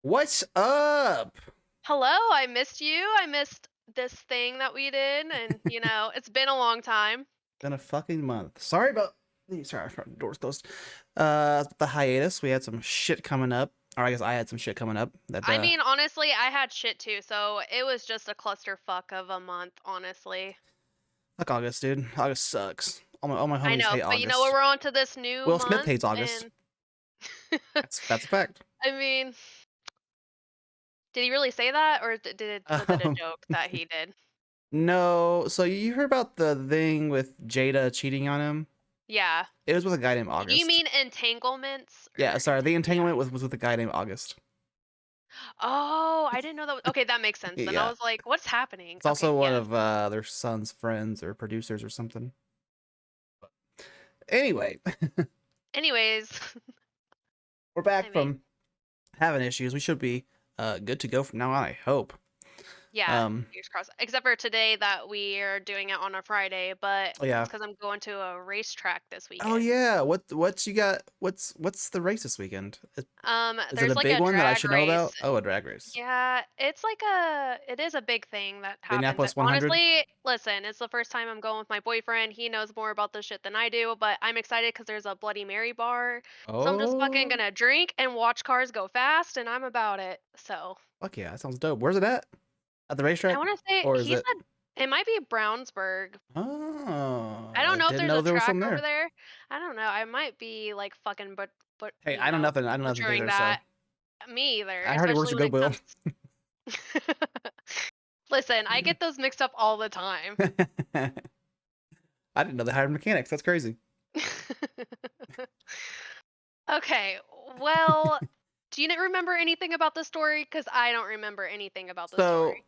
What's up? Hello, I missed you. I missed this thing that we did, and it's been a long time. Been a fucking month. Sorry, front door's closed. The hiatus. We had some shit coming up. Or I guess I had some shit coming up. That I mean, honestly, I had shit too, so it was just a clusterfuck of a month, honestly. fuck August, dude. August sucks. All my I homies know, hate but you know what? August. We're on to this new Will Smith month, hates August. and That's a fact. I mean, did he really say that, or was it a Um, joke that he did? no. So you heard about the thing with Jada cheating on him? Yeah. It was with a guy named Do you August. mean entanglements Yeah, or sorry. The yeah? entanglement was with a guy named August. Oh, I didn't know that. Okay, that makes sense. Then I Yeah. was like, what's happening? It's also Okay, one yes. of their son's friends or producers or something. Anyway, Anyways, we're I back mean. from having issues. We should be good to go from now on, I hope. Yeah, Um, fingers crossed. Except for today that we are doing it on a Friday, but oh it's yeah. because I'm going to a racetrack this Oh weekend. yeah. What's you got? What's the race this weekend? Is it a There's like big a one that I drag should know race. about? Oh, a drag race. Yeah, it is a big thing that The happens. And Indianapolis 100. honestly, listen, it's the first time I'm going with my boyfriend. He knows more about this shit than I do, but I'm excited because there's a Bloody Mary bar. So I'm just fucking Oh, gonna drink and watch cars go fast, and I'm about it. So fuck yeah, that sounds dope. Where's it at? At the I racetrack, want to say or is he it? said it might be Brownsburg. I Oh, don't I know if didn't there's know a there was track some over there. there. I don't know. I might be like fucking but Hey, I know nothing. I know nothing butchering either. So that. Me either, I heard he works especially at when it Goodwill. comes. Listen, I get those mixed up all the time. I didn't know they hired mechanics. That's crazy. Okay, well, do you remember anything about the story? Because I don't remember anything about the So, story.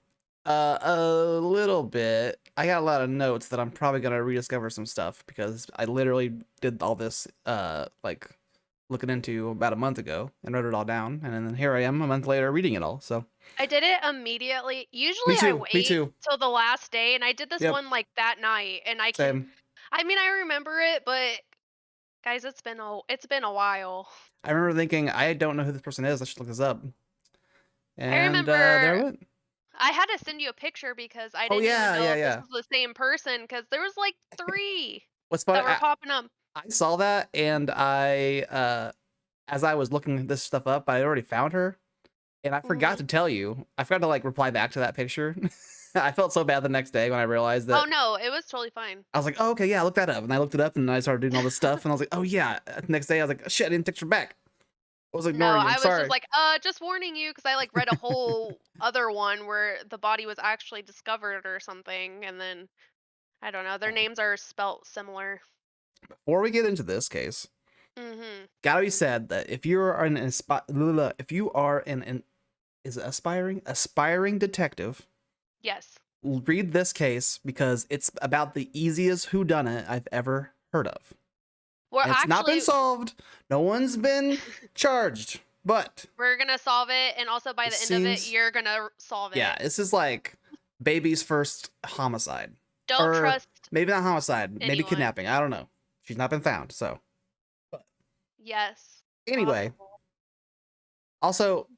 a little bit. I got a lot of notes that I'm probably gonna rediscover some stuff because I literally did all this, like looking into about a month ago and wrote it all down, and then here I am a month later reading it all. So, I did it immediately. me Usually I too. Me wait too. till the last day, and I did this Yep. one like that night, and Same. I mean, I remember it, but guys, it's been a while. I remember thinking, I don't know who this person is. I should look this up. I And there I remember went. I had to send you a picture because I Oh didn't even yeah, know yeah, if this yeah. was the same person because there was like 3 What's that funny? were popping up. I saw that, and as I was looking this stuff up, I already found her. And I forgot Mhm. to tell you. I forgot to like reply back to that picture. I felt so bad the next day when I realized Oh, that. no, it was totally fine. I was like, oh, okay, yeah, look that up. And I looked it up and I started doing all this stuff. And I was like, oh, yeah. Next day, I was like, shit, I didn't text her back. I was No, ignoring you. I'm I was just sorry. like, just warning you," because I, like, read a whole other one where the body was actually discovered or something, and then I don't know, their names are spelt similar. Before we get into this case, Mhm. gotta be said that if you are if you are an is it aspiring detective, Yes. read this case because it's about the easiest whodunit I've ever heard of. Well, And it's not been actually, solved. No one's been charged, but we're gonna solve it, and also by it the end of it, seems, you're gonna solve yeah, it. this is like baby's first homicide. Don't Or trust maybe not homicide, maybe anyone. kidnapping. I don't know. She's not been found. So, Yes, anyway, possible. also,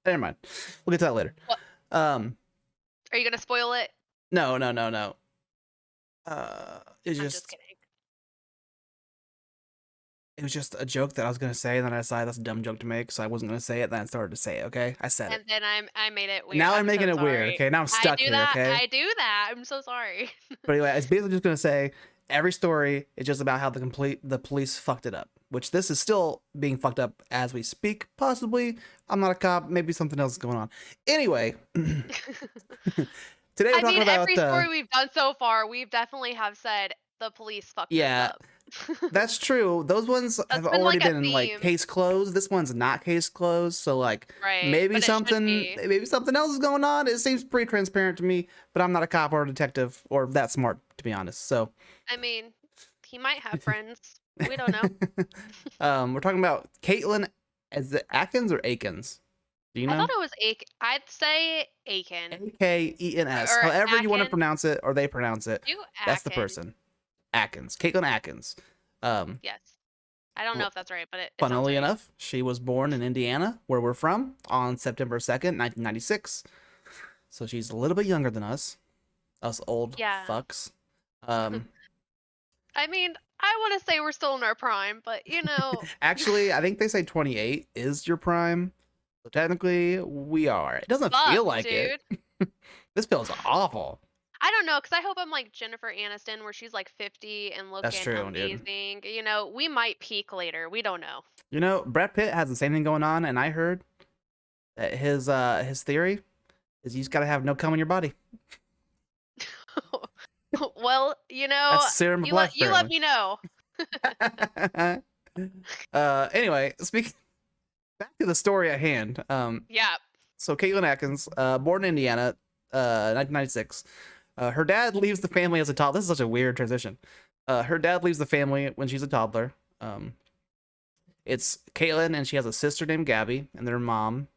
never mind. We'll get to that later. What? Um, Are you gonna spoil it? no, no, no, no. It's I'm just just kidding. it was just a joke that I was gonna say, and then I decided that's a dumb joke to make, so I wasn't gonna say it. Then I started to say it. Okay, I said it. And then I made it And weird. now I'm I'm so making it weird. sorry. Okay, now I'm stuck here. Okay. I do that. I'm so sorry. But anyway, I was basically just gonna say every story is just about how the police fucked it up. Which this is still being fucked up as we speak. Possibly, I'm not a cop. Maybe something else is going on. Anyway, today we're I talking mean, about every story we've done so far, we've definitely have said the police fucked this yeah, up. that's true. Those ones have That's been already like a been like theme, case closed. This one's not case closed. So like right? But it should be. maybe something else is going on. It seems pretty transparent to me. But I'm not a cop or a detective or that smart to be honest. So. I mean, he might have friends. We don't know. We're talking about Katelin. Is it Akens or Akens? Do you I thought know? it was I'd say Aiken Akens. or However you want to Akin. pronounce it or they pronounce it. Do That's the Akin. person. Akens. Caitlin Akens. Um, Yes. I don't know if that's right, but it sounds Funnily right. enough, she was born in Indiana, where we're from, on September 2nd, 1996. So she's a little bit younger than us old Yeah. fucks. Um, I mean, I want to say we're still in our prime, but actually, I think they say 28 is your prime. So technically, we are. It doesn't fuck, feel like it. dude. This feels awful. I don't know, cause I hope I'm like Jennifer Aniston, where she's like 50 and That's looking true, dude. amazing. We might peak later. We don't know. You know, Brad Pitt has the same thing going on, and I heard that his theory is you just gotta have no cum in your body. Well, That's serum of life, you let apparently. me know. Anyway, speaking back to the story at hand. Yeah. So Katelin Akens, born in Indiana, 1996. Her dad leaves the family as a toddler. This is such a weird transition. Her dad leaves the family when she's a toddler. It's Caitlin, and she has a sister named Gabby, and their mom.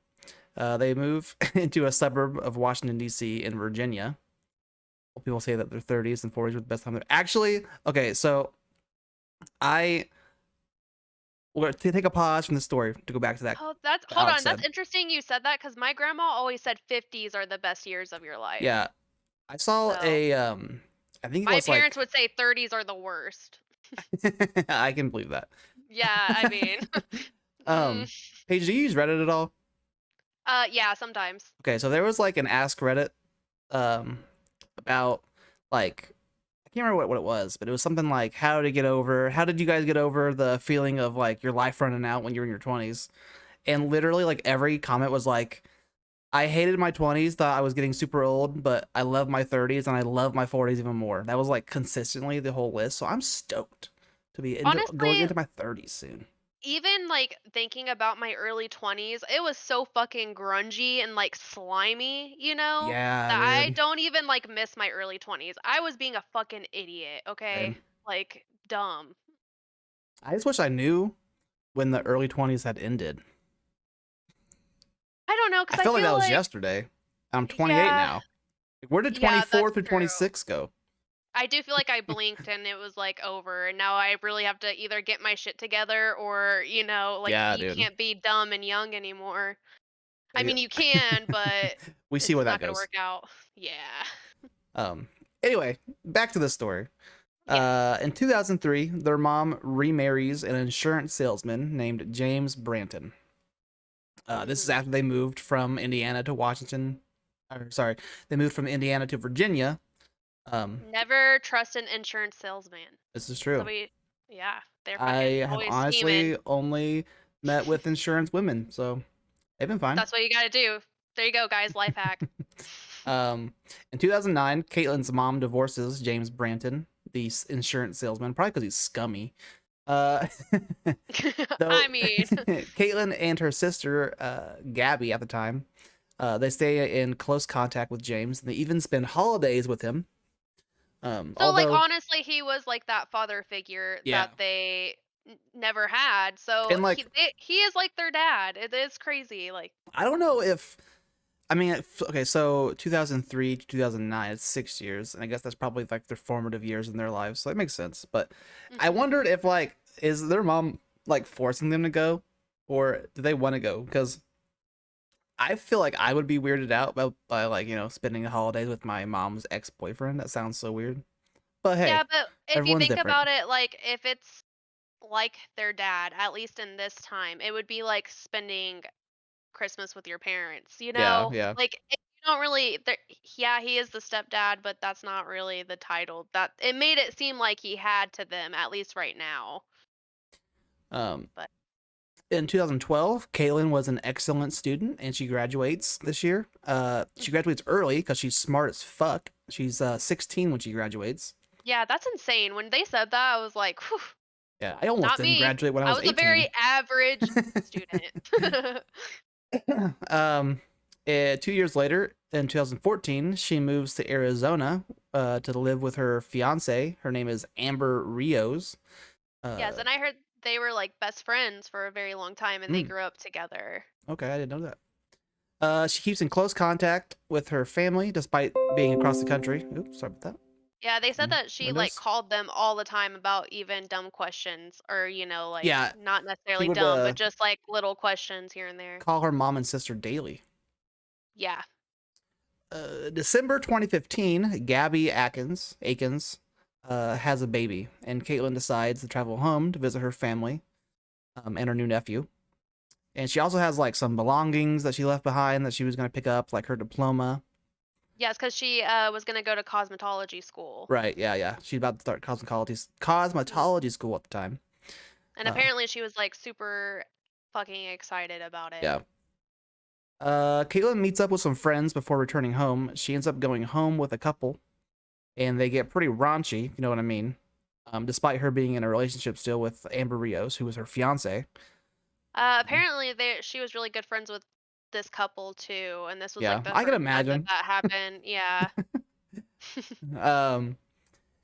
They move into a suburb of Washington, D.C. in Virginia. People say that their 30s and 40s were the best time. Actually, okay, so we're going to take a pause from the story to go back to that. Oh, that's How hold it on. That's said. interesting you said that, cause my grandma always said 50s are the best years of your life. Yeah, I saw So I think it my was parents like, would say 30s are the worst. I can believe that. Yeah, I mean, um, mm, Paige, do you use Reddit at all? yeah, sometimes. Okay, so there was like an Ask Reddit um about like I can't remember what it was, but it was something like how did you guys get over the feeling of like your life running out when you're in your 20s? And literally like every comment was like, I hated my 20s, thought I was getting super old, but I love my 30s and I love my 40s even more. That was like consistently the whole list. So I'm stoked to be going Honestly, into my 30s soon. even like thinking about my early 20s, it was so fucking grungy and like slimy, Yeah, that I dude. don't even like miss my early 20s. I was being a fucking idiot, Same. okay? Like dumb. I just wish I knew when the early 20s had ended. I don't know, I cuz I feel like that feel was like yesterday. I'm 28 yeah, now. Where did yeah, that's 24 through true. 26 go? I do feel like I blinked and it was like over, and now I really have to either get my shit together or, like Yeah, you dude. can't be dumb and young anymore. I Yeah. mean, you can, but We see it's where that not going to goes. work out. Yeah. Um. Anyway, back to the story. Yes. In 2003, their mom remarries an insurance salesman named James Branton. This is Mhm. after they moved from Indiana to Washington. Or, sorry, they moved from Indiana to Virginia. Um, Never trust an insurance salesman. this is true. Somebody, yeah, they're I fucking have always scheming. honestly only met with insurance women, so they've been fine. That's what you gotta do. There you go, guys. Life hack. um, in 2009, Caitlin's mom divorces James Branton, the insurance salesman, probably because he's scummy. Uh, I though mean, Caitlin and her sister, Gabby, at the time, they stay in close contact with James, and they even spend holidays with him. so like Although, honestly, he was like that father figure yeah, that they never had. So and like he is like their dad. It is crazy. Like, I don't know if I mean, okay, so 2003 to 2009, it's 6 years, and I guess that's probably like their formative years in their lives, so that makes sense. But I hmm wondered if like is their mom like forcing them to go, or do they want to go? Because I feel like I would be weirded out by like spending the holidays with my mom's ex boyfriend. That sounds so weird. But yeah, hey, but if you everyone's think different. about it, like if it's like their dad, at least in this time, it would be like spending Christmas with your parents, you Yeah, know? yeah. Like, you don't really yeah, he is the stepdad, but that's not really the title. That it made it seem like he had to them, at least right now. Um, But in 2012, Kaylin was an excellent student, and she graduates this year. She mhm. graduates early because she's smart as fuck. She's 16 when she graduates. Yeah, that's insane. When they said that, I was like, "Whew, Yeah, I almost not didn't me." graduate when I I was was a 18. very average student. um, 2 years later, in 2014, she moves to Arizona to live with her fiance. Her name is Amber Rios. Yes, Uh, and I heard they were, like, best friends for a very long time, and they mm, grew up together. okay, I didn't know that. She keeps in close contact with her family despite being across the country. Oops, sorry about that. Yeah, they said that she, like, windows. called them all the time about even dumb questions or, like, Yeah, not she necessarily would dumb, but just, like, little questions here and there. call her mom and sister daily. Yeah. December 2015, Gabby Akens has a baby, and Caitlin decides to travel home to visit her family and her new nephew. And she also has like some belongings that she left behind that she was going to pick up, like her diploma. Yes, because she, was gonna go to cosmetology school. Right? Yeah, yeah. She's about to start Mhm. cosmetology school at the time. And Um, apparently she was, like, super fucking excited about it. yeah. Caitlin meets up with some friends before returning home. She ends up going home with a couple, and they get pretty raunchy, if you know what I mean. Despite her being in a relationship still with Amber Rios, who was her fiance. Apparently she was really good friends with this couple too, and this was, like, Yeah, the I can first time that imagine. that happened. Yeah. Um,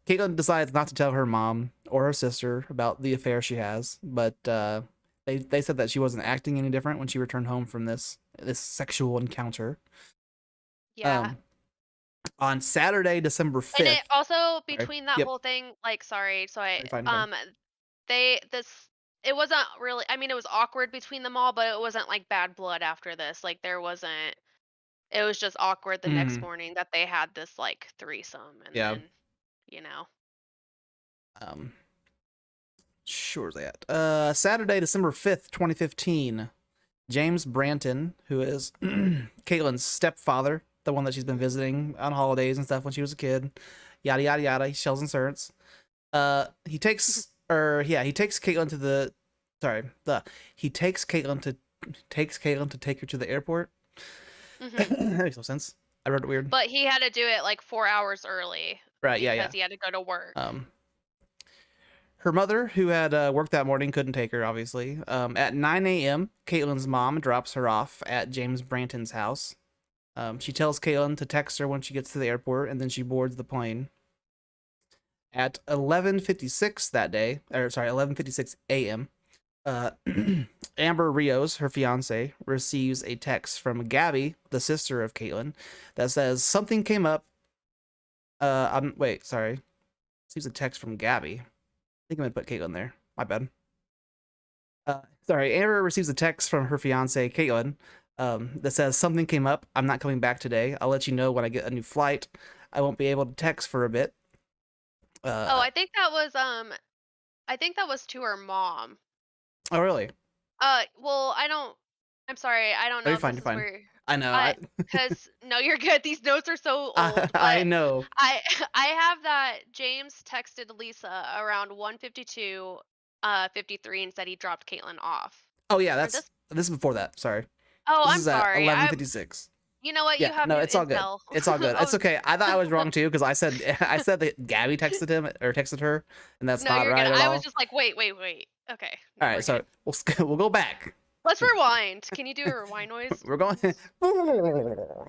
Caitlin decides not to tell her mom or her sister about the affair she has, but they said that she wasn't acting any different when she returned home from this sexual encounter. Yeah. Um, on Saturday, December And it 5th. also Sorry. between that Yep. whole thing, like, sorry, so I You're fine. You're fine. they this it wasn't really, I mean, it was awkward between them all, but it wasn't like bad blood after this. Like there wasn't, it was just awkward the next Hmm. morning that they had this like threesome and Yeah. then, you know. Um, sure as that. Saturday, December 5th, 2015. James Branton, who is Caitlin's stepfather, the one that she's been visiting on holidays and stuff when she was a kid, yada yada yada. He shells insurance. He takes Caitlin to the, sorry, the he takes Caitlin to take her to the airport. Hmm. That makes no sense. I wrote it weird. But he had to do it like 4 hours early Right? Yeah, because yeah. he had to go to work. Um, her mother, who had worked that morning, couldn't take her. Obviously, at 9 a.m., Caitlin's mom drops her off at James Branton's house. She tells Caitlin to text her when she gets to the airport, and then she boards the plane. At 11:56 that day, or sorry, 11:56 a.m., uh, Amber Rios, her fiance, receives a text from Gabby, the sister of Caitlin, that says something came up. Wait, sorry. Receives a text from Gabby. I think I'm gonna put Caitlin there. My bad. Sorry, Amber receives a text from her fiance Caitlin that says something came up. I'm not coming back today. I'll let you know when I get a new flight. I won't be able to text for a bit. Oh, Uh, I think that was to her mom. oh really? Well, I'm sorry, I don't Oh, know you're if fine. this You're is fine. where I know. I cuz no, you're good. These notes are so old, I but know. I I have that James texted Lisa around 1:52 53 and said he dropped Caitlin off. Oh yeah, Or that's this this is before that. Sorry. Oh, This I'm is at sorry. 11:56. You know what? Yeah, You have no, new it's all good. intel. It's all good. It's Oh, okay. I thought I was wrong too because I said I said that Gabby texted him or texted her, and that's no, not you're good. right at I was all. just like, "Wait, wait, wait." Okay. All No, right, we're so good. we'll go back. Let's rewind. Can you do a rewind noise, We're going. please?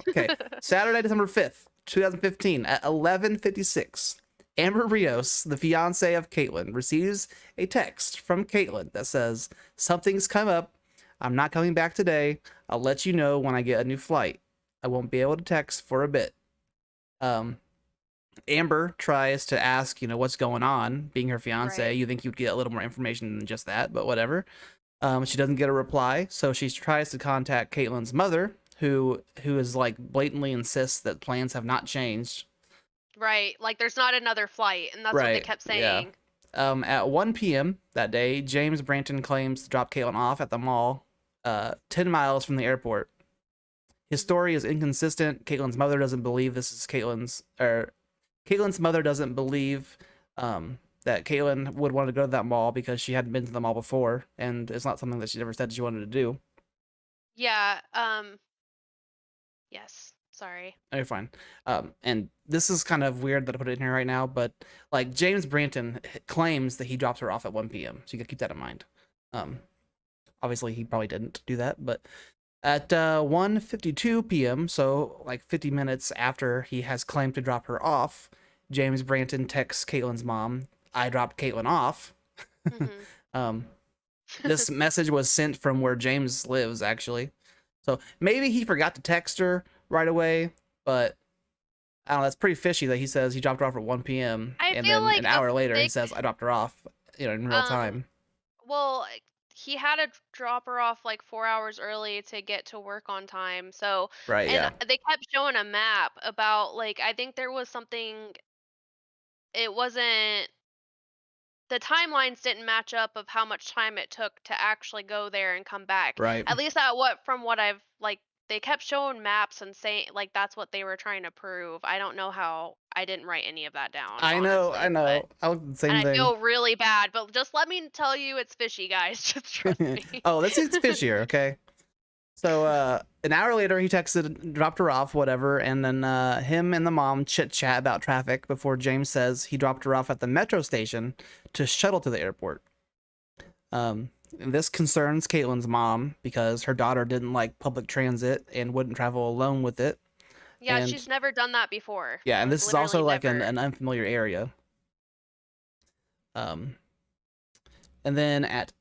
Okay, Saturday, December 5th, 2015, at 11:56. Amber Rios, the fiance of Caitlin, receives a text from Caitlin that says, "Something's come up. I'm not coming back today. I'll let you know when I get a new flight. I won't be able to text for a bit." Um, Amber tries to ask, what's going on. Being her fiance, Right. you think you'd get a little more information than just that, but whatever. She doesn't get a reply, so she tries to contact Caitlin's mother, who is like blatantly insists that plans have not changed. Right. Like there's not another flight, and that's what they Right. kept Yeah. saying. At 1 p.m. that day, James Branton claims to drop Caitlin off at the mall, 10 miles from the airport. His Mhm. story is inconsistent. Caitlin's mother doesn't believe this is Caitlin's mother doesn't believe that Caitlin would want to go to that mall because she hadn't been to the mall before, and it's not something that she ever said she wanted to do. Yeah, yes. Sorry. Oh, you're fine. And this is kind of weird that I put it in here right now, but like James Branton claims that he dropped her off at 1 p.m. So you gotta keep that in mind. Um, Obviously he probably didn't do that, but at 1:52 p.m., so like 50 minutes after he has claimed to drop her off, James Branton texts Caitlin's mom, "I dropped Caitlin off." Mhm. um, this message was sent from where James lives, actually. So maybe he forgot to text her right away, but I don't know. That's pretty fishy that he says he dropped her off at 1 p.m. I and feel then an like hour later he they says I dropped her off, in real um time. well, he had to drop her off like 4 hours early to get to work on time. So, Right? and Yeah. they kept showing a map about like I think there was something it wasn't the timelines didn't match up of how much time it took to actually go there and come back. Right. At least that what from what I've like they kept showing maps and saying like that's what they were trying to prove. I don't know how I didn't write any of that down, I know. I honestly, but know. I looked at the and same I thing. feel really bad, but just let me tell you it's fishy, guys. Just trust me. Oh, this is fishier. Okay. So an hour later, he texted, dropped her off, whatever, and then him and the mom chit chat about traffic before James says he dropped her off at the metro station to shuttle to the airport. This concerns Caitlin's mom because her daughter didn't like public transit and wouldn't travel alone with it. Yeah, And she's never done that before. yeah, and Like this is literally also like never. an unfamiliar area. Um, and then at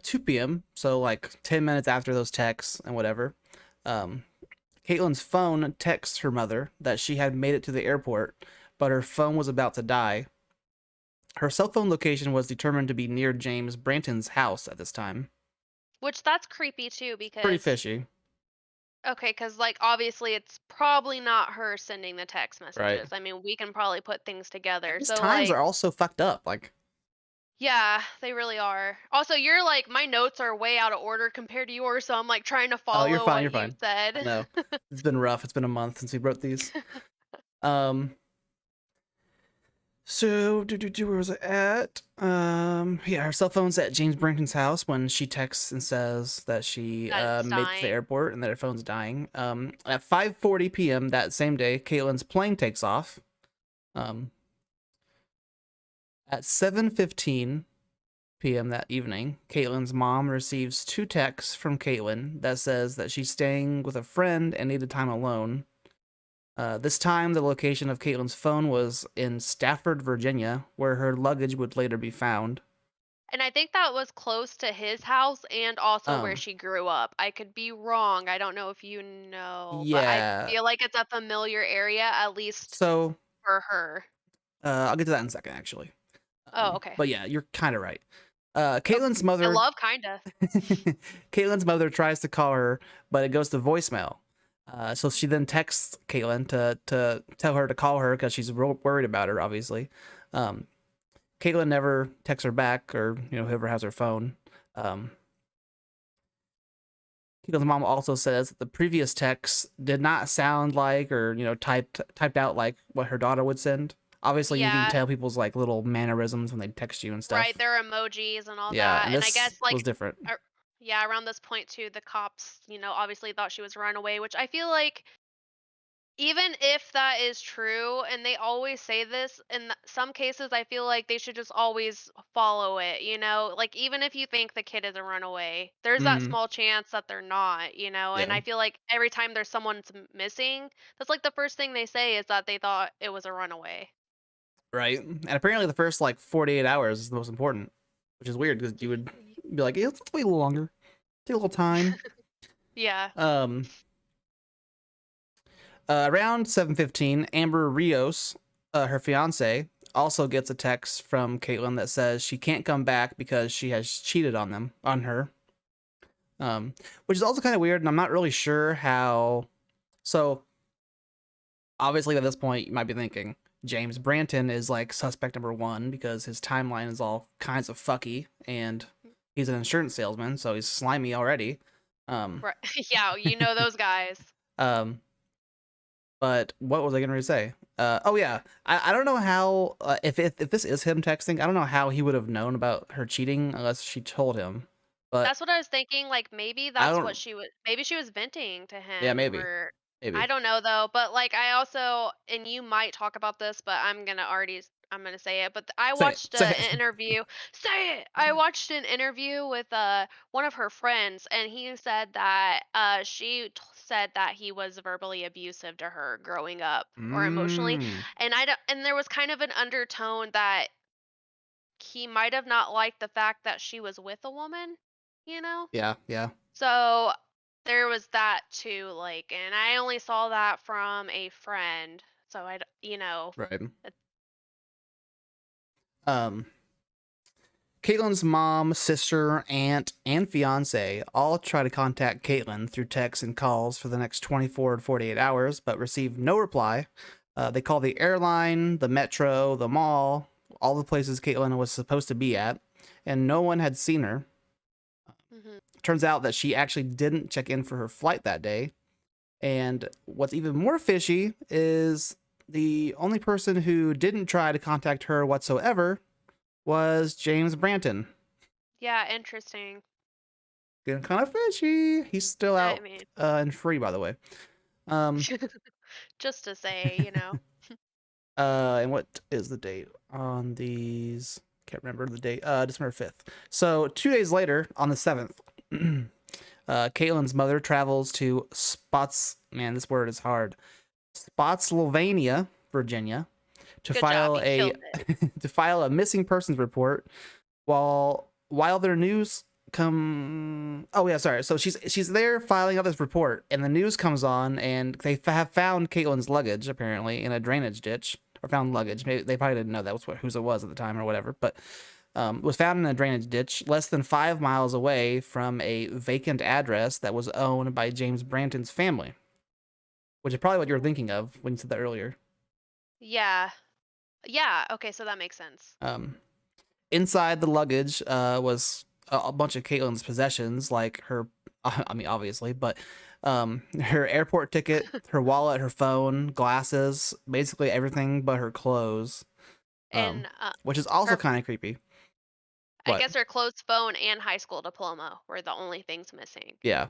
2 p.m., so like 10 minutes after those texts and whatever, um, Caitlin's phone texts her mother that she had made it to the airport, but her phone was about to die. Her cell phone location was determined to be near James Branton's house at this time. Which that's creepy too Pretty because fishy, okay, because like obviously it's probably not her sending the text right? messages. I mean, we can probably put things And together. these So times are like, also fucked up. Like, yeah, they really are. Also, you're like my notes are way out of order compared to yours, so I'm like trying to oh, you're follow fine, what you're you fine. I said. know it's been rough. It's been a month since we wrote these. Um, where was it at? Yeah, her cell phone's at James Brenton's house when she texts and says that she That it's made it to the dying. airport and that her phone's dying. At 5:40 p.m. that same day, Caitlin's plane takes off. Um, at 7:15 p.m. that evening, Caitlin's mom receives two texts from Caitlin that says that she's staying with a friend and needed time alone. This time, the location of Caitlin's phone was in Stafford, Virginia, where her luggage would later be found. And I think that was close to his house and also where Um, she grew up. I could be wrong. I don't know if you know, but I yeah. feel like it's a familiar area, at least So, for her. I'll get to that in a second, actually. Oh, okay. But yeah, you're kind of right. Oh, Caitlin's I mother, love kinda. Caitlin's mother tries to call her, but it goes to voicemail. So she then texts Caitlin to tell her to call her because she's real worried about her, obviously. Um, Caitlin never texts her back, or whoever has her phone. Um, Caitlin's mom also says that the previous texts did not sound like, or typed out like what her daughter would send. Obviously, you can Yeah, tell people's like little mannerisms when they text you and right, stuff. there are emojis and all Yeah, that, and and I this guess, was like, different. ar yeah, around this point too, the cops, obviously thought she was a runaway, which I feel like even if that is true, and they always say this, in some cases, I feel like they should just always follow it, Like, even if you think the kid is a runaway, there's that Hmm. small chance that they're not, And Yeah, I feel like every time there's someone's missing, that's like the first thing they say is that they thought it was a runaway. right. And apparently, the first like 48 hours is the most important, which is weird because you would be like, yeah, let's wait a little longer, take a little time. Yeah. Um, Around 7:15, Amber Rios, her fiance, also gets a text from Caitlin that says she can't come back because she has cheated on her. Um, which is also kind of weird, and I'm not really sure how. So obviously, at this point, you might be thinking James Branton is like suspect number one because his timeline is all kinds of fucky, and he's an insurance salesman, so he's slimy already. Um, Right. Yeah, you know those guys. um, But what was I going to say? Oh yeah, I don't know how if this is him texting, I don't know how he would have known about her cheating unless she told him. But That's what I was thinking, like, maybe I that's what don't. she was venting to Yeah, him maybe, or I maybe. don't know though, but, like, I also and you might talk about this, but I'm gonna say it, but I Say it. watched Say an it. interview say it! I watched an interview with, one of her friends, and he said that, she said that he was verbally abusive to her growing up or emotionally, Mm. and I don't and there was kind of an undertone that he might have not liked the fact that she was with a woman, you know? Yeah, yeah. So there was that too, like, and I only saw that from a friend. So you know, Right. it- Um, Caitlin's mom, sister, aunt, and fiance all try to contact Caitlin through texts and calls for the next 24 to 48 hours, but receive no reply. They call the airline, the metro, the mall, all the places Caitlin was supposed to be at, and no one had seen her. mhm. Turns out that she actually didn't check in for her flight that day. And what's even more fishy is the only person who didn't try to contact her whatsoever was James Branton. Yeah, interesting. Getting kind of fishy. He's still I out mean, and free, by the way. Um, just to say, you know. and what is the date on these? Can't remember the date. December 5th. So 2 days later, on the 7th, Caitlin's mother travels to Spots. Man, this word is hard. Spotsylvania, Virginia, to Good job, file you a killed it. to file a missing persons report. While their news come, oh yeah, sorry. So she's there filing out this report, and the news comes on, and they have found Caitlin's luggage apparently in a drainage ditch, or found luggage. Maybe they probably didn't know that was whose it was at the time or whatever, but was found in a drainage ditch less than 5 miles away from a vacant address that was owned by James Branton's family, which is probably what you were thinking of when you said that earlier. Yeah. Yeah, okay, so that makes sense. Um, Inside the luggage was a bunch of Caitlin's possessions, like her, I mean, obviously, but her airport ticket, her wallet, her phone, glasses, basically everything but her clothes, And which is also her kind of creepy. I What? guess her closed phone and high school diploma were the only things missing. Yeah.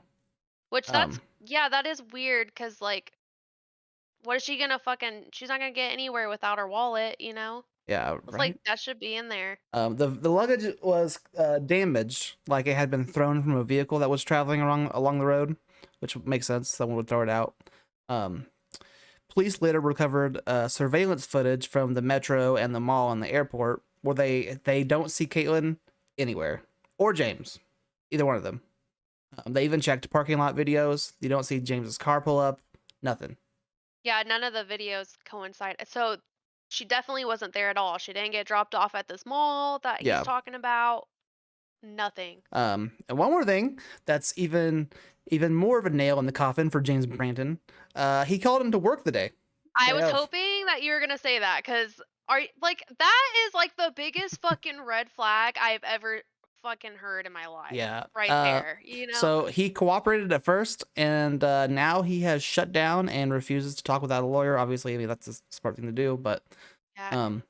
Which that's Um, yeah, that is weird cuz like what is she going to fucking she's not going to get anywhere without her wallet, you know? yeah, It's like right. that should be in there. The luggage was damaged, like it had been thrown from a vehicle that was traveling along the road, which makes sense. Someone would throw it out. Um, Police later recovered surveillance footage from the metro and the mall and the airport, where they don't see Caitlin anywhere or James, either one of them. They even checked parking lot videos. You don't see James's car pull up. Nothing. Yeah, none of the videos coincide. So she definitely wasn't there at all. She didn't get dropped off at this mall that he's Yeah. talking about. Nothing. And one more thing that's even more of a nail in the coffin for James Branton. He called him to work the I day was of. hoping that you were gonna say that because like that is like the biggest fucking red flag I've ever fucking heard in my life. Yeah. Right there, you know? So he cooperated at first, and now he has shut down and refuses to talk without a lawyer. Obviously, I mean that's a smart thing to do, but Yeah. um,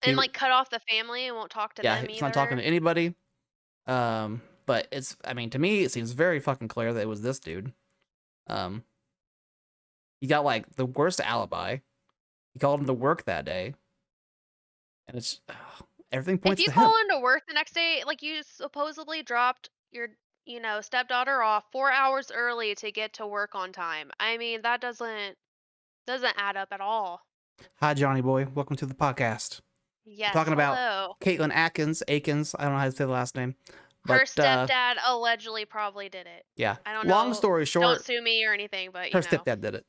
he, And like cut off the family and won't talk to yeah, them he's not talking either. to anybody. But I mean, to me, it seems very fucking clear that it was this dude. Um, he got like the worst alibi. He called him to work that day, and it's everything If points you to him. call into work the next day, like you supposedly dropped your, stepdaughter off 4 hours early to get to work on time. I mean, that doesn't add up at all. Hi, Johnny boy. Welcome to the podcast. We're Yes, talking about hello. Katelin Akens. I don't know how to say the last name, Her but stepdad allegedly probably did it. yeah. I don't Long know. story Don't short, sue me or anything, but her stepdad did it.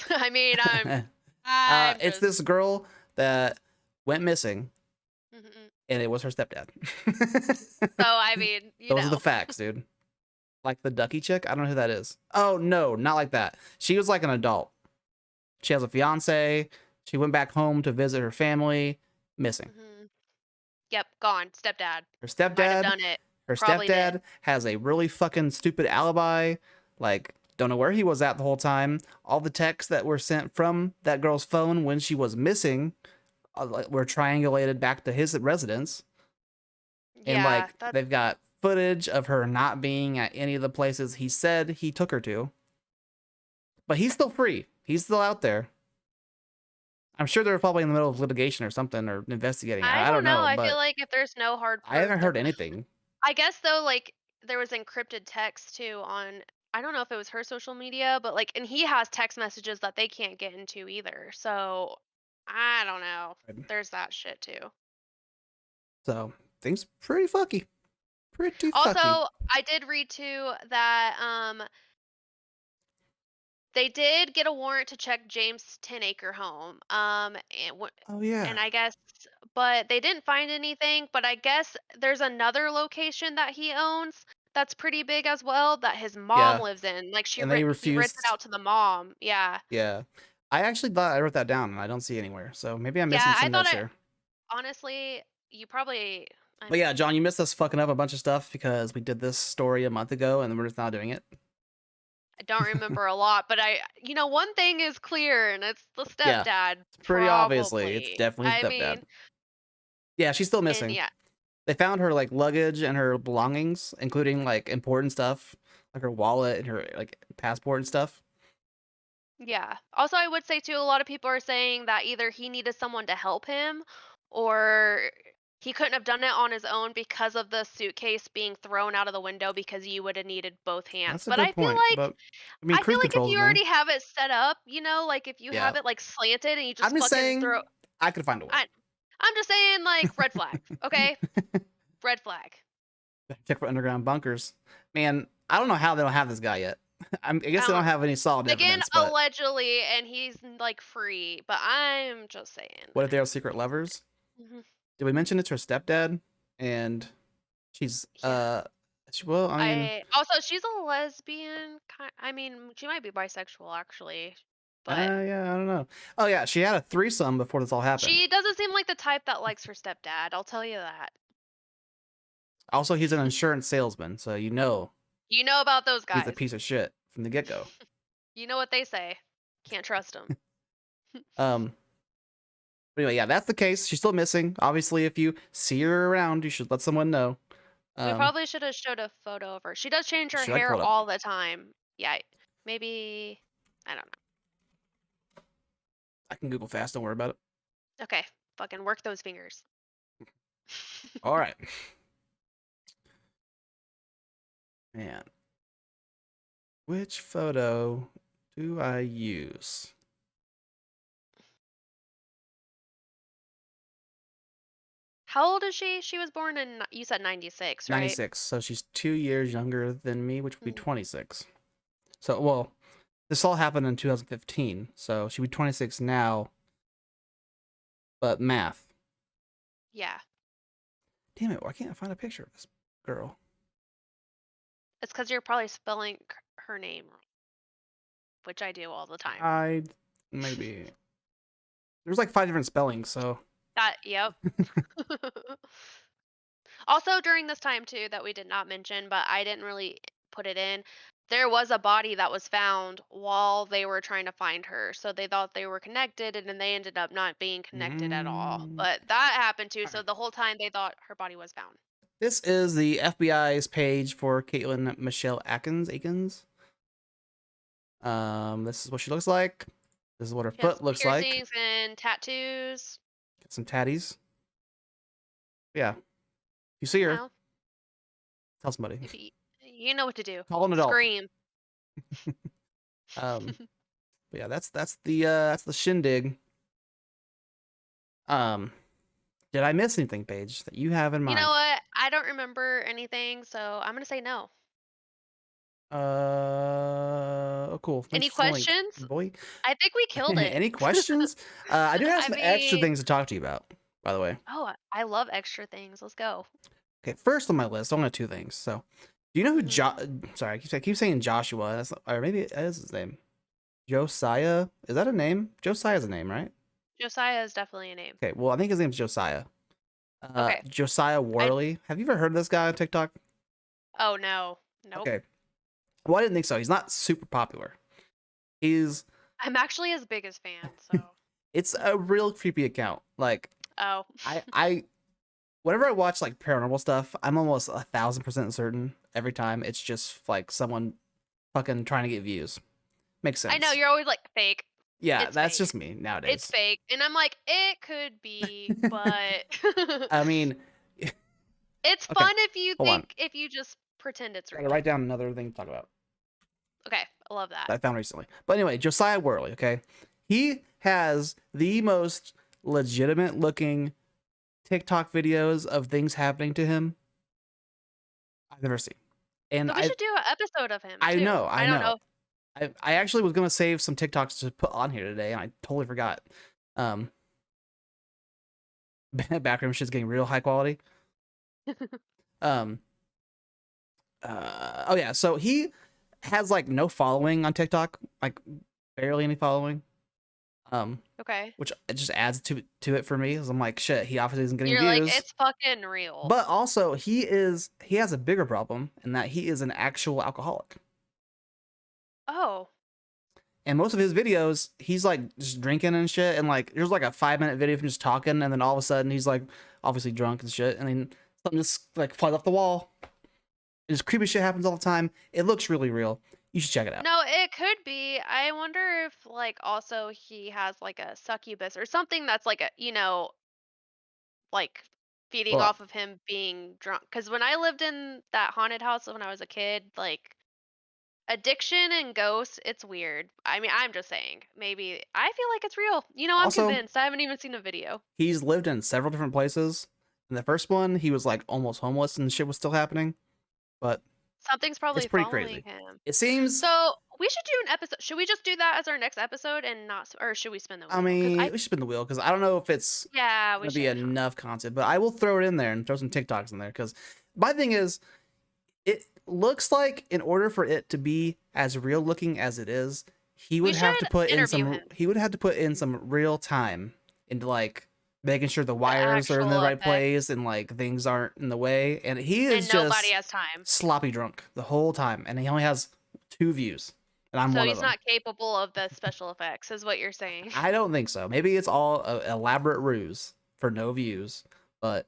I mean, I'm It's just this girl that went missing, mhm. and it was her stepdad. So I mean, Those are the facts, dude. Like the Ducky chick. I don't know who that is. Oh no, not like that. She was like an adult. She has a fiance. She went back home to visit her family. Missing. Mhm. Yep, gone. Stepdad Her might have stepdad. done it. Her Probably did. stepdad has a really fucking stupid alibi. Like, don't know where he was at the whole time. All the texts that were sent from that girl's phone when she was missing were triangulated back to his residence. And Yeah, like, that they've got footage of her not being at any of the places he said he took her to. But he's still free. He's still out there. I'm sure they're probably in the middle of litigation or something or investigating. I I don't don't know. know, I feel but like if there's no hard I proof, haven't there heard anything. I guess though, like there was encrypted text too on I don't know if it was her social media, but like and he has text messages that they can't get into either. So I don't know. There's that shit too. So things pretty fucky. Pretty Also, fucky. I did read too that They did get a warrant to check James' 10-acre home, Oh and yeah. I guess but they didn't find anything, but I guess there's another location that he owns that's pretty big as well that his mom Yeah. lives in, like, And they he rents it refused. out to the mom, yeah. Yeah. I actually thought I wrote that down and I don't see it anywhere. So maybe I'm missing Yeah, I some thought notes I here. honestly, you probably I But yeah, mean, John, you missed us fucking up a bunch of stuff because we did this story a month ago and we're just not doing it. I don't remember a lot, but one thing is clear, and it's the Yeah. stepdad, It's pretty obviously. It's probably. definitely I the stepdad. mean, Yeah, she's still and missing. yeah. They found her like luggage and her belongings, including like important stuff, like her wallet and her like passport and stuff. Yeah. Also, I would say too, a lot of people are saying that either he needed someone to help him or he couldn't have done it on his own because of the suitcase being thrown out of the window because you would have needed both hands. That's a But good point. But I mean, I feel cruise like if control is you a thing. already have it set up, like if you Yeah. have it like slanted and you I'm just just fucking saying throw I could find a way. I I'm just saying like red flag, okay? Red flag. Check for underground bunkers. Man, I don't know how they don't have this guy yet. I guess I they don't don't have any solid Again, evidence, but allegedly, and he's like free, but I'm just saying. what if they are secret lovers? Mhm. Did we mention it's her stepdad? And she's Yeah. well, I mean, I also she's a lesbian. I mean, she might be bisexual actually, but yeah, I don't know. Oh yeah, she had a threesome before this all happened. she doesn't seem like the type that likes her stepdad. I'll tell you that. Also, he's an insurance salesman, so you know You know about those he's a guys. piece of shit from the get go. You know what they say. Can't trust them. Um, but anyway, yeah, that's the case. She's still missing. Obviously, if you see her around, you should let someone know. We Um, probably should have showed a photo of her. She does change her should I pull hair it up? all the time. Yeah, maybe I don't I can Google fast. Don't worry about it. know. Okay, fucking work those fingers. All right, man. Which photo do I use? How old is she? She was born in you said 96, right? 96. So she's 2 years younger than me, which would be Mhm. 26. So, well, this all happened in 2015. So she'd be 26 now, but math. Yeah. Damn it, why can't I find a picture of this girl? It's because 'cause you're probably spelling her name wrong, which I do all the time. I maybe. There's like 5 different spellings, so. Yep. Also, during this time too that we did not mention, but I didn't really put it in, there was a body that was found while they were trying to find her. So they thought they were connected and then they ended up not being connected at all. Mm, But that happened too. So alright. the whole time they thought her body was found. This is the FBI's page for Katelin Michelle Akens. This is what she looks like. This is what her She has foot looks like. piercings and tattoos. Got some tatties. Yeah. You see You her, know, tell somebody. if you know what to do. Call an adult. Scream. Um, but yeah, that's the shindig. Um, did I miss anything, Paige, that you have in You know mind? what? I don't remember anything, so I'm gonna say no. Oh, cool. Thanks Any for the link, questions? boy. I think we killed it. Any questions? I do have I some extra mean, things to talk to you about, by the way. I love extra things. Let's go. Okay, first on my list, I only have two things. So, do you know who Mhm. Sorry, I keep saying Joshua. Or maybe it is his name. Josiah. Is that a name? Josiah's a name, right? Josiah is definitely a name. Okay, well, I think his name's Josiah. Okay. Josiah I Worley. Have you ever heard of this guy on TikTok? Oh no. Nope. Okay. Well, I didn't think so. He's not super popular. He's I'm actually his biggest fan, so it's a real creepy account. Like oh. I whenever I watch like paranormal stuff, I'm almost 1,000% certain every time it's just like someone fucking trying to get views. Makes I know sense. you're always like fake. Yeah, It's that's fake. just me It's nowadays. fake. And I'm like, it could be, but I mean, it's okay, fun hold on. if you just pretend it's Gotta real. write down another thing to talk about Okay. I love that. that I found recently. But anyway, Josiah Worley, okay? He has the most legitimate looking TikTok videos of things happening to him I've never seen. And We should do an episode of him I too. know, I I don't know. know. I actually was gonna save some TikToks to put on here today, and I totally forgot. Um, background shit's getting real high quality. Um, oh yeah, so he has like no following on TikTok, like barely any following. Okay. Which it just adds to it for me. Cause I'm like, shit, he obviously isn't getting You're like, views. it's fucking real. But also, he has a bigger problem in that he is an actual alcoholic. Oh. And most of his videos, he's like just drinking and shit. And like, there's like a 5 minute video of him just talking, and then all of a sudden he's like obviously drunk and shit, and then something just like flies off the wall. And just creepy shit happens all the time. It looks really real. You should check it out. No, it could be. I wonder if like also he has like a succubus or something that's like a, like feeding Well, off of him being drunk. Because when I lived in that haunted house when I was a kid, like addiction and ghosts, it's weird. I mean, I'm just saying. Maybe I feel like it's real. I'm also, convinced. I haven't even seen a video. he's lived in several different places. In the first one, he was like almost homeless and shit was still happening. But Something's it's probably pretty following crazy. him. It seems. So we should do an episode. Should we just do that as our next episode and not, or should we spin the I wheel? Because mean, we should spin the wheel because I don't know if it's yeah, we gonna be should. enough content, but I will throw it in there and throw some TikToks in there because my thing is, it looks like in order for it to be as real looking as it is, he We would have should to put in interview some. him. He would have to put in some real time into like making sure the The wires are in the actual right effect, place and like things aren't in the way. And he is and nobody just has time. sloppy drunk the whole time, and he only has 2 views, and I'm So one of he's them. not capable of the special effects, is what you're saying. I don't think so. Maybe it's all a elaborate ruse for no views, but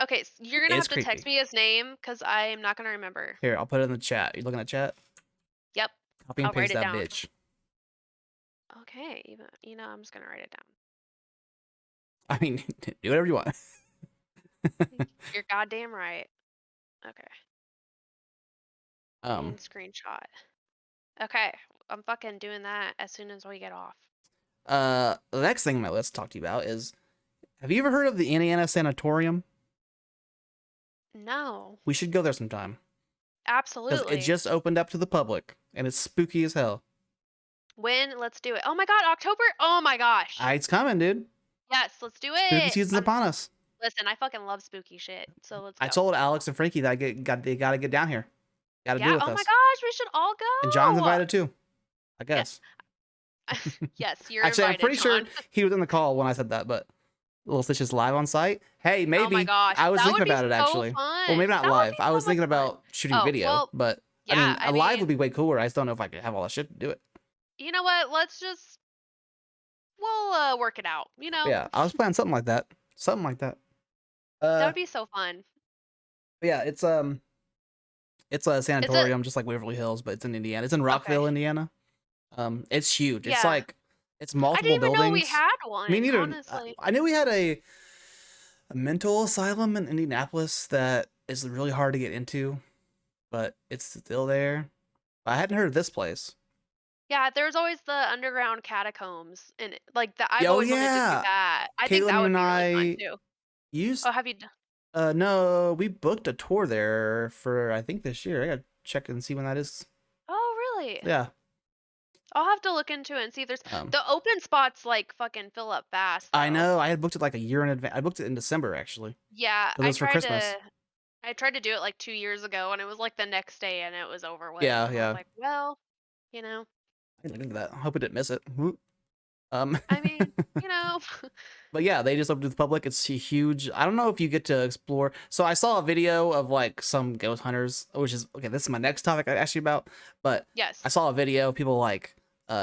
Okay, you're gonna it's have to text creepy. me his name because I am not gonna remember. Here, I'll put it in the chat. You looking at chat? Yep, Copy and I'll write paste it that down. bitch. Okay, even I'm just gonna write it down. I mean, do whatever you want. You're goddamn right. Okay, um, and screenshot. Okay, I'm fucking doing that as soon as we get off. the next thing on my list to talk to you about is, have you ever heard of the Indiana Sanatorium? No, We should go there sometime because it absolutely. just opened up to the public and it's spooky as hell. When? Let's do it. Oh my god, October. Oh my gosh. It's coming, dude. Yes, let's do Spooky it. season's upon us. Listen, I fucking love spooky shit. So let's I go. told Alex and Frankie that they gotta get down here. Gotta do it Yeah. with Oh my us. gosh, we should all And John's go. invited too, I Yes. guess. Yes, you're Actually, I'm invited, pretty sure John. he was in the call when I said that, but Little Stitches live on site. Hey, Oh my maybe. gosh, I was that thinking would be about it so actually. Well, maybe fun. not That would live. be I so was much thinking fun. about shooting Oh, video, well, but I yeah, mean, I a live would mean, be way cooler. I just don't know if I could have all that shit to do it. you know what? We'll work it out, Yeah, I was planning something like that. Something like that. That Uh, would be so fun. yeah, it's a Is it sanatorium just like Waverly Hills, but it's in Indiana. It's in okay? Rockville, Indiana. It's huge. It's Yeah. like it's I multiple didn't even know we buildings. had Me one, neither. honestly. I knew we had a mental asylum in Indianapolis that is really hard to get into, but it's still there. I hadn't heard of this place. Yeah, there's always the underground catacombs and like that. I've Oh always wanted to do yeah, that. I think that Caitlin would and be really fun I too. used. Oh, have you? No, we booked a tour there for I think this year. I gotta check and see when that is. Oh, really? Yeah. I'll have to look into it and see if there's Um, the open spots like fucking fill up fast I though. know. I had booked it like a year in advance. I booked it in December actually Yeah, because it was for Christmas. I tried to do it like 2 years ago and it was like the next day and it was over with. Yeah, And I was yeah. like, well, you know, I look into that. I hope I didn't miss it. Whoop. Um, I mean, you know, but yeah, they just opened to the public. It's huge. I don't know if you get to explore. So I saw a video of like some ghost hunters, which is okay. This is my next topic I asked you about, but I yes. saw a video of people like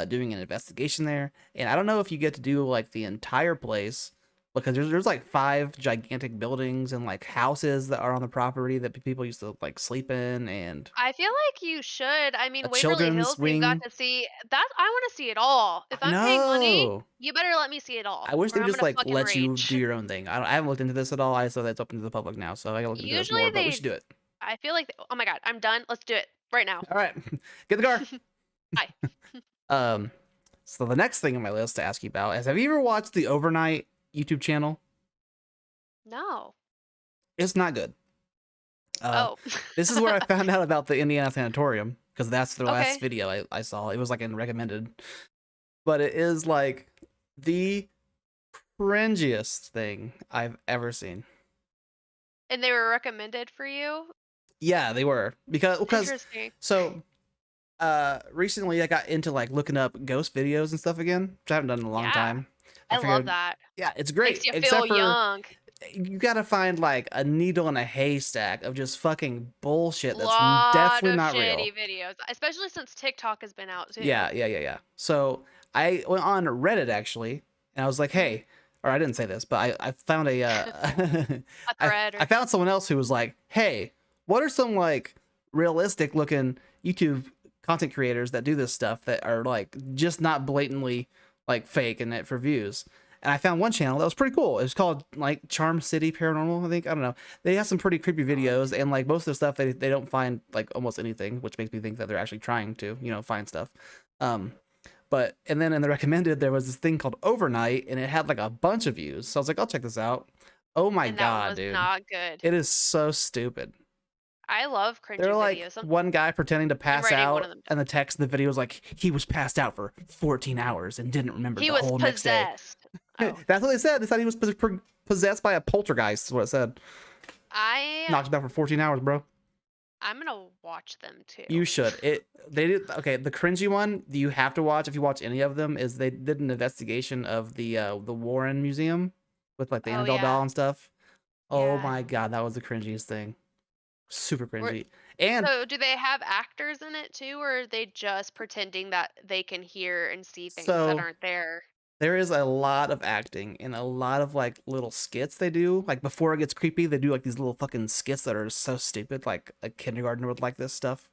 doing an investigation there, and I don't know if you get to do like the entire place because there's like 5 gigantic buildings and like houses that are on the property that people used to like sleep in, and I feel like you should. I a mean, Waverly children's Hills, we've got wing. to see that. I want to see it all. If I I'm paying money, know. you better let me see it I all, wish they or would I'm just gonna like fucking let you do rage. your own thing. I haven't looked into this at all. I saw that it's open to the public now, so I gotta look into this Usually more. But we they should do it. I feel like oh my god, I'm done. Let's do it right now. All right, get in the car. Bye. Um, so the next thing on my list to ask you about is: have you ever watched the Overnight YouTube channel? No. It's not good. Oh. This is where I found out about the Indiana Sanatorium. because that's the last Okay. video I saw. It was like in recommended, but it is like the cringiest thing I've ever seen. And they were recommended for you? Yeah, they were because Interesting. so recently I got into like looking up ghost videos and stuff again, which I haven't done in a long Yeah. time. I I love figured, that. yeah, it's Makes great, you feel except for young. you gotta find like a needle in a haystack of just fucking bullshit that's Lot definitely of not real. shitty videos, especially since TikTok has been out too. Yeah. So I went on Reddit actually, and I was like, Mhm. hey, or I didn't say this, but I found a A thread I or found someone else who was like, hey, what are some like realistic looking YouTube content creators that do this stuff that are like just not blatantly like fake and it for views? And I found one channel that was pretty cool. It was called like Charm City Paranormal, I think. I don't know. They have some pretty creepy videos, and like most of the stuff they don't find like almost anything, which makes me think that they're actually trying to, find stuff. Um, but and then in the recommended there was this thing called Overnight, and it had like a bunch of views. So I was like, I'll check this out. Oh my and that one god, was dude. not good. It is so stupid. I love They're cringy like videos. one guy pretending to I'm pass writing one of out, them and down. the text of the video is like he was passed out for 14 hours and didn't remember He the was whole next day. possessed. Oh, That's what they said. They said he was possessed by a poltergeist. Is what it said. I Knocked him out for 14 hours, bro. I'm gonna watch them too. You should. They did okay. The cringy one you have to watch if you watch any of them is they did an investigation of the Warren Museum with like the Oh Annabelle doll yeah, and stuff. Oh yeah. my god, that was the cringiest thing. Super Were- cringy. And So do they have actors in it too, or are they just pretending that they can hear and see things that so aren't there? there is a lot of acting and a lot of like little skits they do. Like before it gets creepy, they do like these little fucking skits that are so stupid. Like a kindergartner would like this stuff.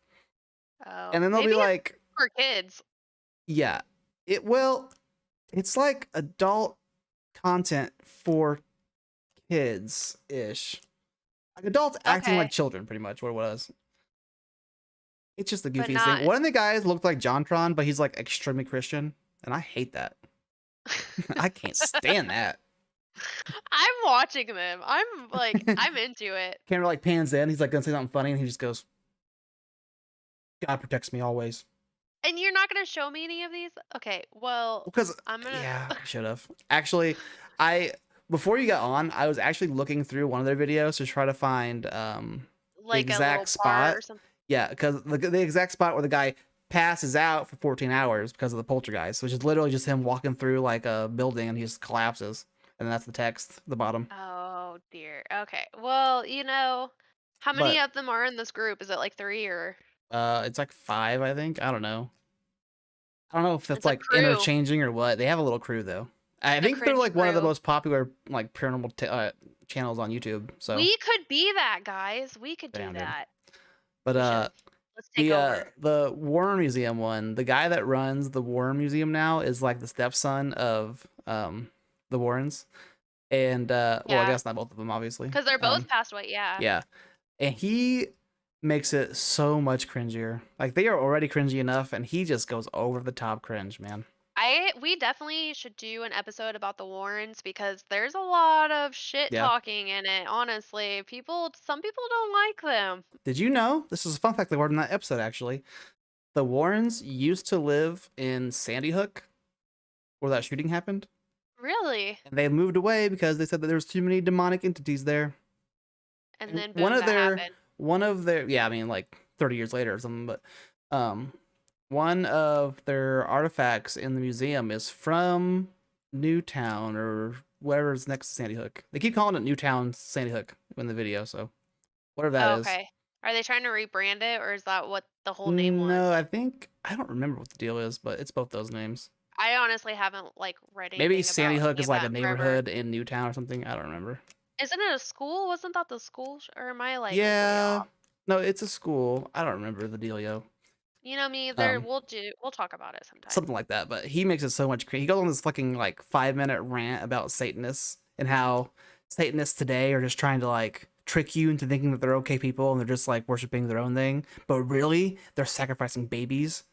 And Oh, then they'll be maybe it's like, for kids. yeah, well, it's like adult content for kids ish. Like adults acting like Okay, children, pretty much what it was. It's just the but goofiest thing. not. One of the guys looked like JonTron, but he's like extremely Christian, and I hate that. I can't stand that. I'm watching them. I'm like, I'm into it. Camera like pans in, he's like gonna say something funny, and he just goes, "God protects me always." And you're not gonna show me any of these? Okay, well, Because I'm gonna yeah, I should have actually. I before you got on, I was actually looking through one of their videos to try to find the like a exact little part spot. or something. Yeah, because the exact spot where the guy passes out for 14 hours because of the poltergeist, which is literally just him walking through like a building and he just collapses, and that's the text at the bottom. Oh dear. Okay. Well, how many But of them are in this group? Is it like three or it's like 5, I think. I don't know. I don't know if that's it's a like crew? interchanging or what. They have a little crew though. I The think they're cringe like one of the crew. most popular like paranormal channels on YouTube. So We could be that, guys. We could do damn, dude. that. But We should. Let's take over. the War Museum one, the guy that runs the War Museum now is like the stepson of the Warrens, and well, I Yeah, guess not both of them, obviously. because they're both passed away. Yeah. Yeah, and he makes it so much cringier. Like they are already cringy enough, and he just goes over the top cringe, man. We definitely should do an episode about the Warrens because there's a lot of shit Yeah. talking in it, honestly. Some people don't like them. Did you know? This is a fun fact they were in that episode actually. The Warrens used to live in Sandy Hook, where that shooting happened, Really? and they moved away because they said that there was too many demonic entities there. And And then boom, that happened. one of their yeah, I mean like 30 years later or something, but um one of their artifacts in the museum is from Newtown or whatever's next to Sandy Hook. They keep calling it Newtown Sandy Hook in the video, so whatever that Oh, is. okay. Are they trying to rebrand it or is that what the whole name was? No, I think I don't remember what the deal is, but it's both those names. I honestly haven't like read Maybe anything Sandy about Hook any is of like that a in forever. neighborhood in Newtown or something. I don't remember. Isn't it a school? Wasn't that the school or am I like way Yeah. off? No, it's a school. I don't remember the dealio. You know me, there Um, we'll talk about it sometime. something like that. But he makes it so much crazy. He goes on this fucking like 5 minute rant about Satanists and how Satanists today are just trying to like trick you into thinking that they're okay people and they're just like worshiping their own thing. But really, they're sacrificing babies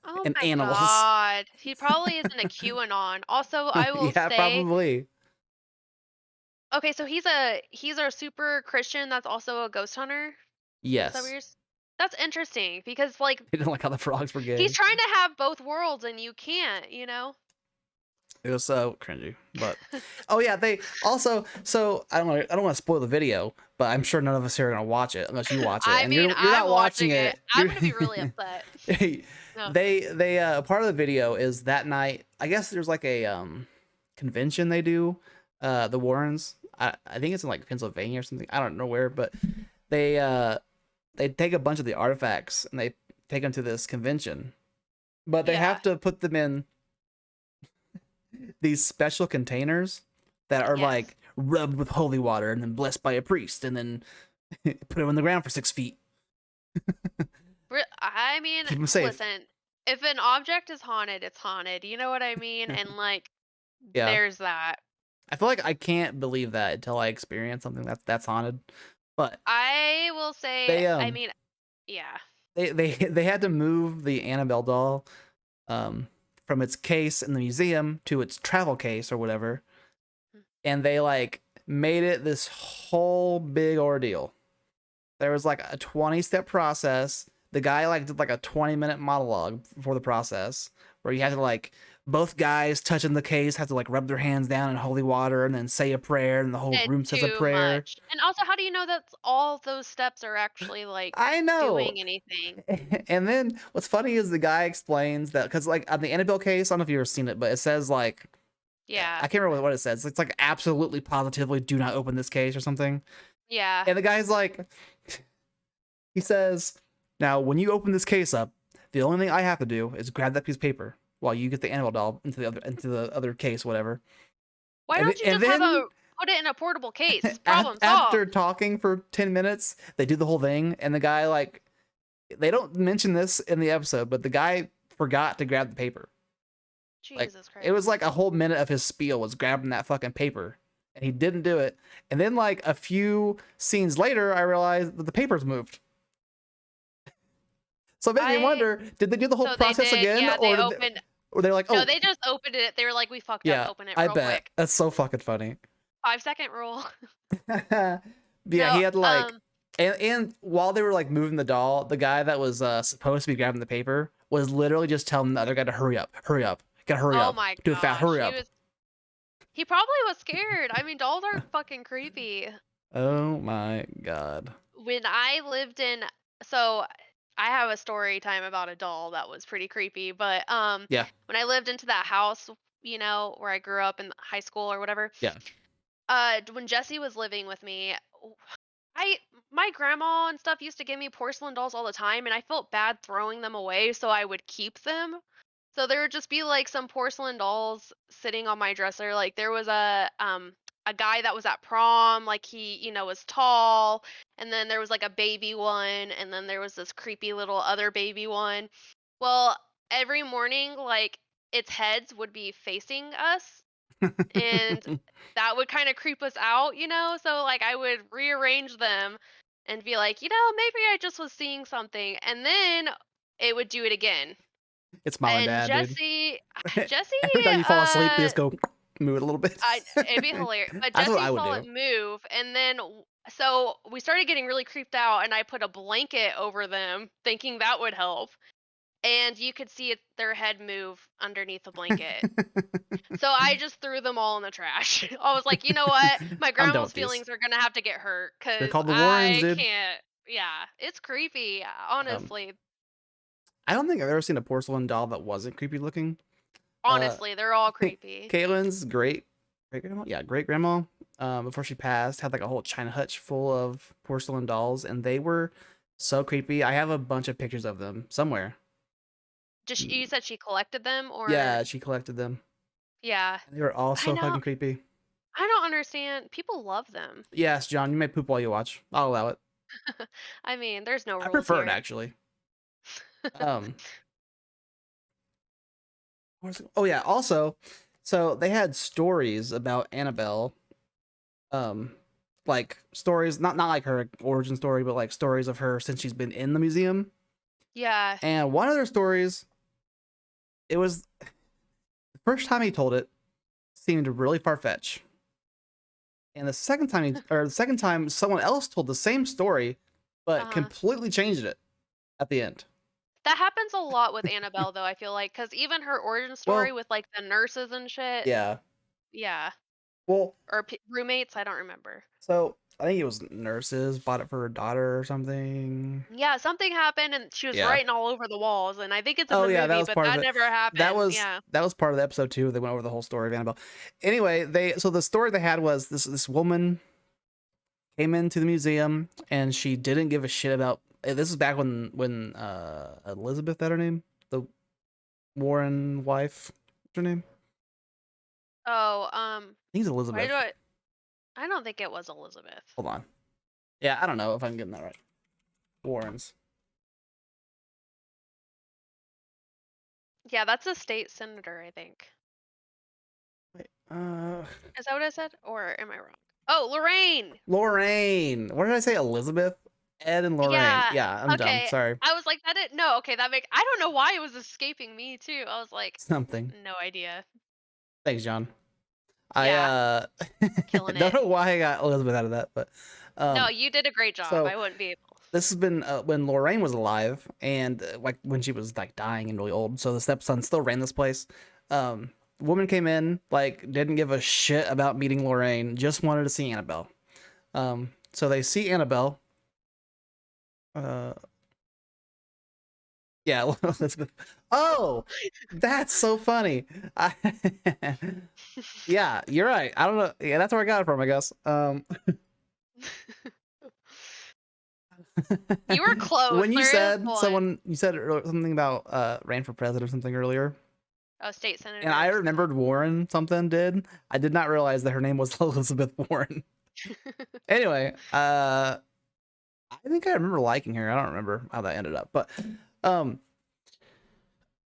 Oh and my animals. god. He probably isn't a QAnon. Also, I will Yeah, say, probably. okay, so he's a super Christian that's also a ghost hunter. Is that what Yes. you're That's interesting because, like, He didn't like how the frogs were he's gay. trying to have both worlds and you can't, you know? It was so cringy. But oh yeah, they also, so I don't want to spoil the video, but I'm sure none of us here are gonna watch it unless you watch it. I And mean, you're I'm not watching watching it. it. I'm You're gonna be really upset. No. they part of the video is that night, I guess there's like a convention they do, the Warrens. I think it's in like Pennsylvania or something. I don't know where, but they uh they take a bunch of the artifacts and they take them to this convention. But they Yeah. have to put them in these special containers that are Yes. like rubbed with holy water and then blessed by a priest and then put them in the ground for 6 feet. I mean, Keep them safe. listen, if an object is haunted, it's haunted. You know what I mean? And like, Yeah. there's that. I feel like I can't believe that until I experience something that's haunted. But I will say, they I mean, yeah. they had to move the Annabelle doll um from its case in the museum to its travel case or whatever. And they like made it this whole big ordeal. There was like a 20-step process. The guy like did like a 20-minute monologue for the process where you had to like both guys touching the case have to like rub their hands down in holy water and then say a prayer and the whole It's room says a too prayer. much. And also, how do you know that all those steps are actually like I know. doing anything? And then what's funny is the guy explains that because like on the Annabelle case, I don't know if you've ever seen it, but it says like Yeah. I can't remember what it says. It's like absolutely positively do not open this case or something. Yeah. And the guy's like, he says, now when you open this case up, the only thing I have to do is grab that piece of paper while you get the Annabelle doll into the other case, whatever. Why And don't you and just have then a put it in a portable case? Problem after solved. talking for 10 minutes, they do the whole thing, and the guy like they don't mention this in the episode, but the guy forgot to grab the paper. Like Jesus it was Christ. like a whole minute of his spiel was grabbing that fucking paper, and he didn't do it. And then like a few scenes later, I realized that the paper's moved. So it made me I wonder: did they do the whole so they process did, again, yeah, they or opened or they're like, no, oh they just opened it. They were like, "We fucked up. yeah, Open it I real bet quick." that's so fucking funny. 5-second rule. But yeah, No, he had like, and while they were like moving the doll, the guy that was supposed to be grabbing the paper was literally just telling the other guy to hurry up, gotta hurry oh up, my do it fast, gosh, hurry up. he probably was scared. I mean, dolls are fucking creepy. Oh my god. When I lived in so I have a story time about a doll that was pretty creepy, but, Yeah, when I lived into that house, you know, where I grew up in high school or whatever, yeah. when Jesse was living with me, I my grandma and stuff used to give me porcelain dolls all the time, and I felt bad throwing them away, so I would keep them. So there would just be like some porcelain dolls sitting on my dresser. Like there was a guy that was at prom, like he, you know, was tall, and then there was like a baby one, and then there was this creepy little other baby one. Well, every morning like its heads would be facing us and that would kind of creep us out, you know? So like I would rearrange them and be like, you know, maybe I just was seeing something. And then it would do it again. It's mom and And dad, dude. Jesse, Every time you fall asleep, they just go move it a little bit. I it'd be hilarious. But That's what Jesse I would saw it do. move, and then so we started getting really creeped out, and I put a blanket over them, thinking that would help. And you could see their head move underneath the blanket. So I just threw them all in the trash. I was like, "You know what? My I'm done grandma's with these. feelings are gonna have to get hurt They're because called the Warrens, I dude. can't." Yeah, it's creepy, Um, honestly. I don't think I've ever seen a porcelain doll that wasn't creepy looking. Uh, Honestly, they're all creepy. Caitlin's great grandma, yeah, great grandma, before she passed, had like a whole china hutch full of porcelain dolls, and they were so creepy. I have a bunch of pictures of them somewhere. Just Mm, you said she collected them or yeah, she collected them. yeah. And they were all I so know. fucking creepy. I don't understand. People love them. Yes, John, you may poop while you watch. I'll allow it. I mean, there's no I rules prefer it here. actually. Um, oh yeah. Also, so they had stories about Annabelle. Um, like stories, not like her origin story, but like stories of her since she's been in the museum. Yeah. And one of their stories, it was the first time he told it seemed really far fetched. And the second time someone else told the same story, but Uh-huh. completely changed it. at the end. That happens a lot with Annabelle, though, I feel like, because even her origin story Well, with, like, the nurses and shit. yeah. Yeah. Well, Or roommates, I don't remember. so I think it was nurses bought it for her daughter or something. Yeah, something happened and she was Yeah. writing all over the walls, and I think it's in Oh the yeah, that movie, was but part of that it. never happened. Yeah. That was part of the episode too. They went over the whole story of Annabelle. Anyway, so the story they had was this woman came into the museum and she didn't give a shit about. This is back when Elizabeth, that her name, the Warren wife, what's her name? Oh, I think it's why do Elizabeth. I don't think it was Elizabeth. Hold on. Yeah, I don't know if I'm getting that right. Warrens. Yeah, that's a state senator, I think. Wait, Is that what I said? Or am I wrong? Oh, Lorraine! Lorraine. What did I say? Elizabeth, Ed, and Lorraine. Yeah. Yeah, I'm dumb. Okay. Sorry. I was like, that didn't no, okay, that make I don't know why it was escaping me too. I was like, Something. no idea. Thanks, John. I Yeah, killing don't it. know why I got Elizabeth out of that, but No, um you did a great job. so I wouldn't be able. this has been when Lorraine was alive and like when she was like dying and really old. So the stepson still ran this place. Woman came in, like didn't give a shit about meeting Lorraine, just wanted to see Annabelle. So they see Annabelle. Uh, yeah, Elizabeth. Oh, that's so funny. Yeah, you're right. I don't know. Yeah, that's where I got it from, I guess. You were close. When you There is said one. you said something about ran for president or something earlier, Oh, state and I senators. remembered Warren something did. I did not realize that her name was Elizabeth Warren. Anyway, I think I remember liking her. I don't remember how that ended up, but um,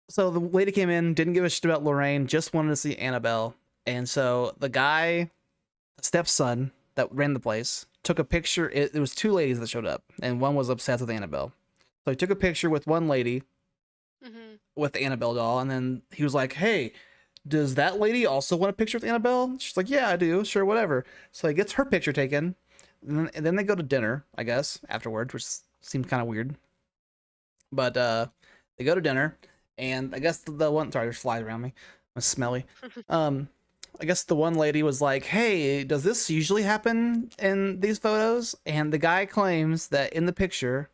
so the lady came in, didn't give a shit about Lorraine, just wanted to see Annabelle, and so the guy, the stepson that ran the place, took a picture. It was two ladies that showed up, and one was obsessed with Annabelle. So he took a picture with one lady Mhm. with the Annabelle doll, and then he was like, "Hey, does that lady also want a picture with Annabelle?" She's like, "Yeah, I do. Sure, whatever." So he gets her picture taken, and then they go to dinner, I guess, afterwards, which seemed kind of weird. But they go to dinner, and I guess the one, sorry, there's flies around me. I'm smelly. Um, I guess the one lady was like, "Hey, does this usually happen in these photos?" And the guy claims that in the picture,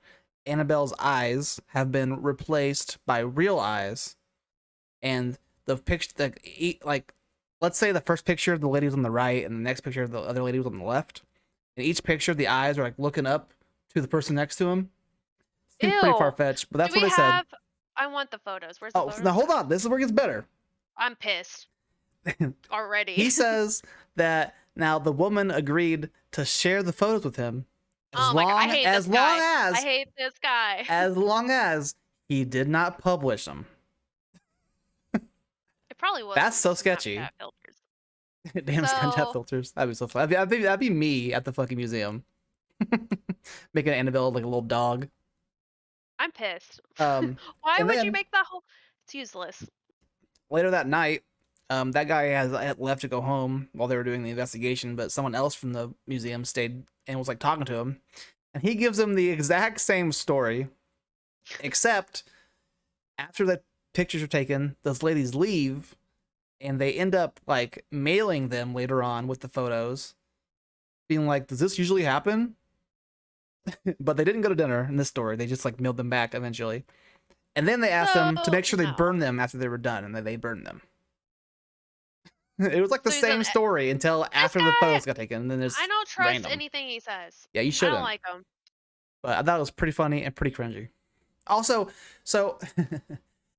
Annabelle's eyes have been replaced by real eyes, and the picture, like, let's say the first picture of the lady was on the right, and the next picture of the other lady was on the left. In each picture, the eyes are like looking up to the person next to him. Seems pretty far Ew. fetched, but Do that's what we they said. have I want the photos. Where's the Oh, so now photos? hold on. This is where it gets better. I'm pissed already. He says that now the woman agreed to share the photos with him Oh my god, I hate this guy. I hate this guy. as long as he did not publish them. It probably was That's some so Snapchat sketchy. filters. Damn Snapchat So, filters. That'd be so fun. That'd be me at the fucking museum. Making Annabelle like a little dog. I'm pissed. Um, Why and would you then make that whole It's useless. later that night, that guy had left to go home while they were doing the investigation, but someone else from the museum stayed and was like talking to him, and he gives him the exact same story, except after the pictures are taken, those ladies leave, and they end up like mailing them later on with the photos, being like, "Does this usually happen?" But they didn't go to dinner in this story. They just like mailed them back eventually, and then they asked them to So, make sure they no. burned them after they were done, and then they burned them. It was like the So he's same story until this after the guy, photos got taken, and then I it's don't trust random. anything he says. Yeah, you I don't shouldn't. like him. But I thought it was pretty funny and pretty cringy. Also, so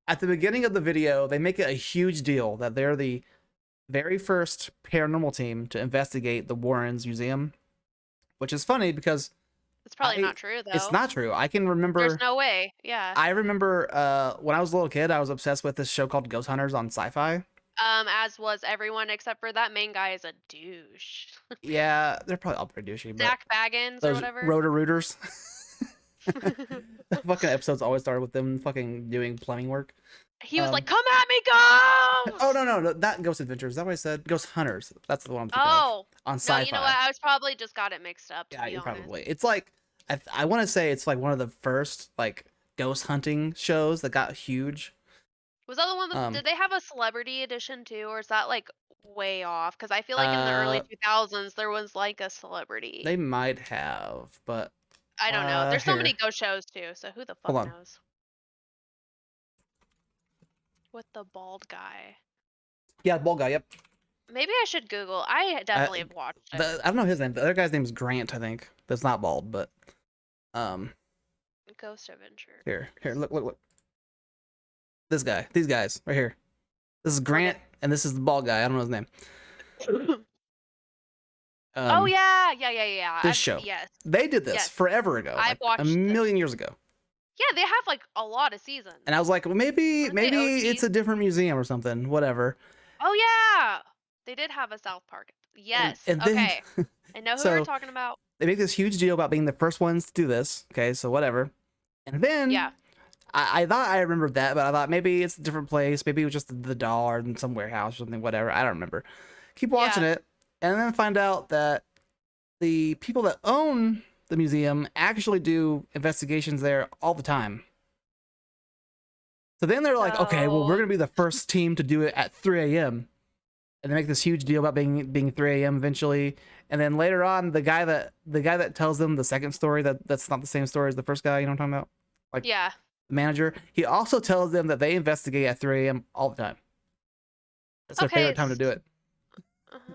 at the beginning of the video, they make it a huge deal that they're the very first paranormal team to investigate the Warrens Museum, which is funny because It's probably not true it's though. not true. I can There's remember no way. Yeah. I remember when I was a little kid, I was obsessed with this show called Ghost Hunters on Sci-Fi. As was everyone except for that main guy is a douche. Yeah, they're probably all pretty douchey, but Zach Baggins or those whatever. Roto-Rooters. The fucking episodes always started with them fucking doing plumbing work. He was like, "Come at me, ghost!" Oh no, not Ghost Adventures. Is that what I said? Ghost Hunters. That's the one I'm thinking of. Oh, On no, you know what? Sci-Fi. I was probably just got it mixed up, to Yeah, be you're honest. probably. It's like I want to say it's like one of the first like ghost hunting shows that got huge. Was that the one with, Um, did they have a celebrity edition too, or is that like way off? Because I feel like in the early uh, 2000s there was like a celebrity. they might have, but I don't know. There's so many here, ghost shows too, so who the hold fuck on. knows? With the bald guy. Yeah, bald guy. Yep. Maybe I should Google. I Uh, definitely have watched it. I don't know his name. The other guy's name is Grant, I think. That's not bald, but um, Ghost Adventure. here, look. This guy, these guys, right here. This is Grant, Okay. and this is the bald guy. I don't know his name. Oh Um, yeah. this show. Yes. They did this Yes. forever ago, I've like a watched this. million years ago. Yeah, they have like a lot of seasons. And I was like, well, maybe Aren't they it's a OGs? different museum or something, whatever. Oh yeah. They did have a South Park. Yes. And then Okay. I know who we're so talking about. they make this huge deal about being the first ones to do this. Okay, so whatever. And then Yeah. I thought I remembered that, but I thought maybe it's a different place. Maybe it was just the doll or in some warehouse or something, whatever. I don't remember. Keep watching Yeah. it, and then find out that the people that own the museum actually do investigations there all the time. So then they're like, okay, well, we're So gonna be the first team to do it at 3 a.m. And they make this huge deal about being 3 a.m. eventually. And then later on, the guy that tells them the second story that's not the same story as the first guy, you know what I'm talking about? Like yeah. the manager, he also tells them that they investigate at 3 a.m. all the time. That's their Okay. favorite time to do it. Uh-huh.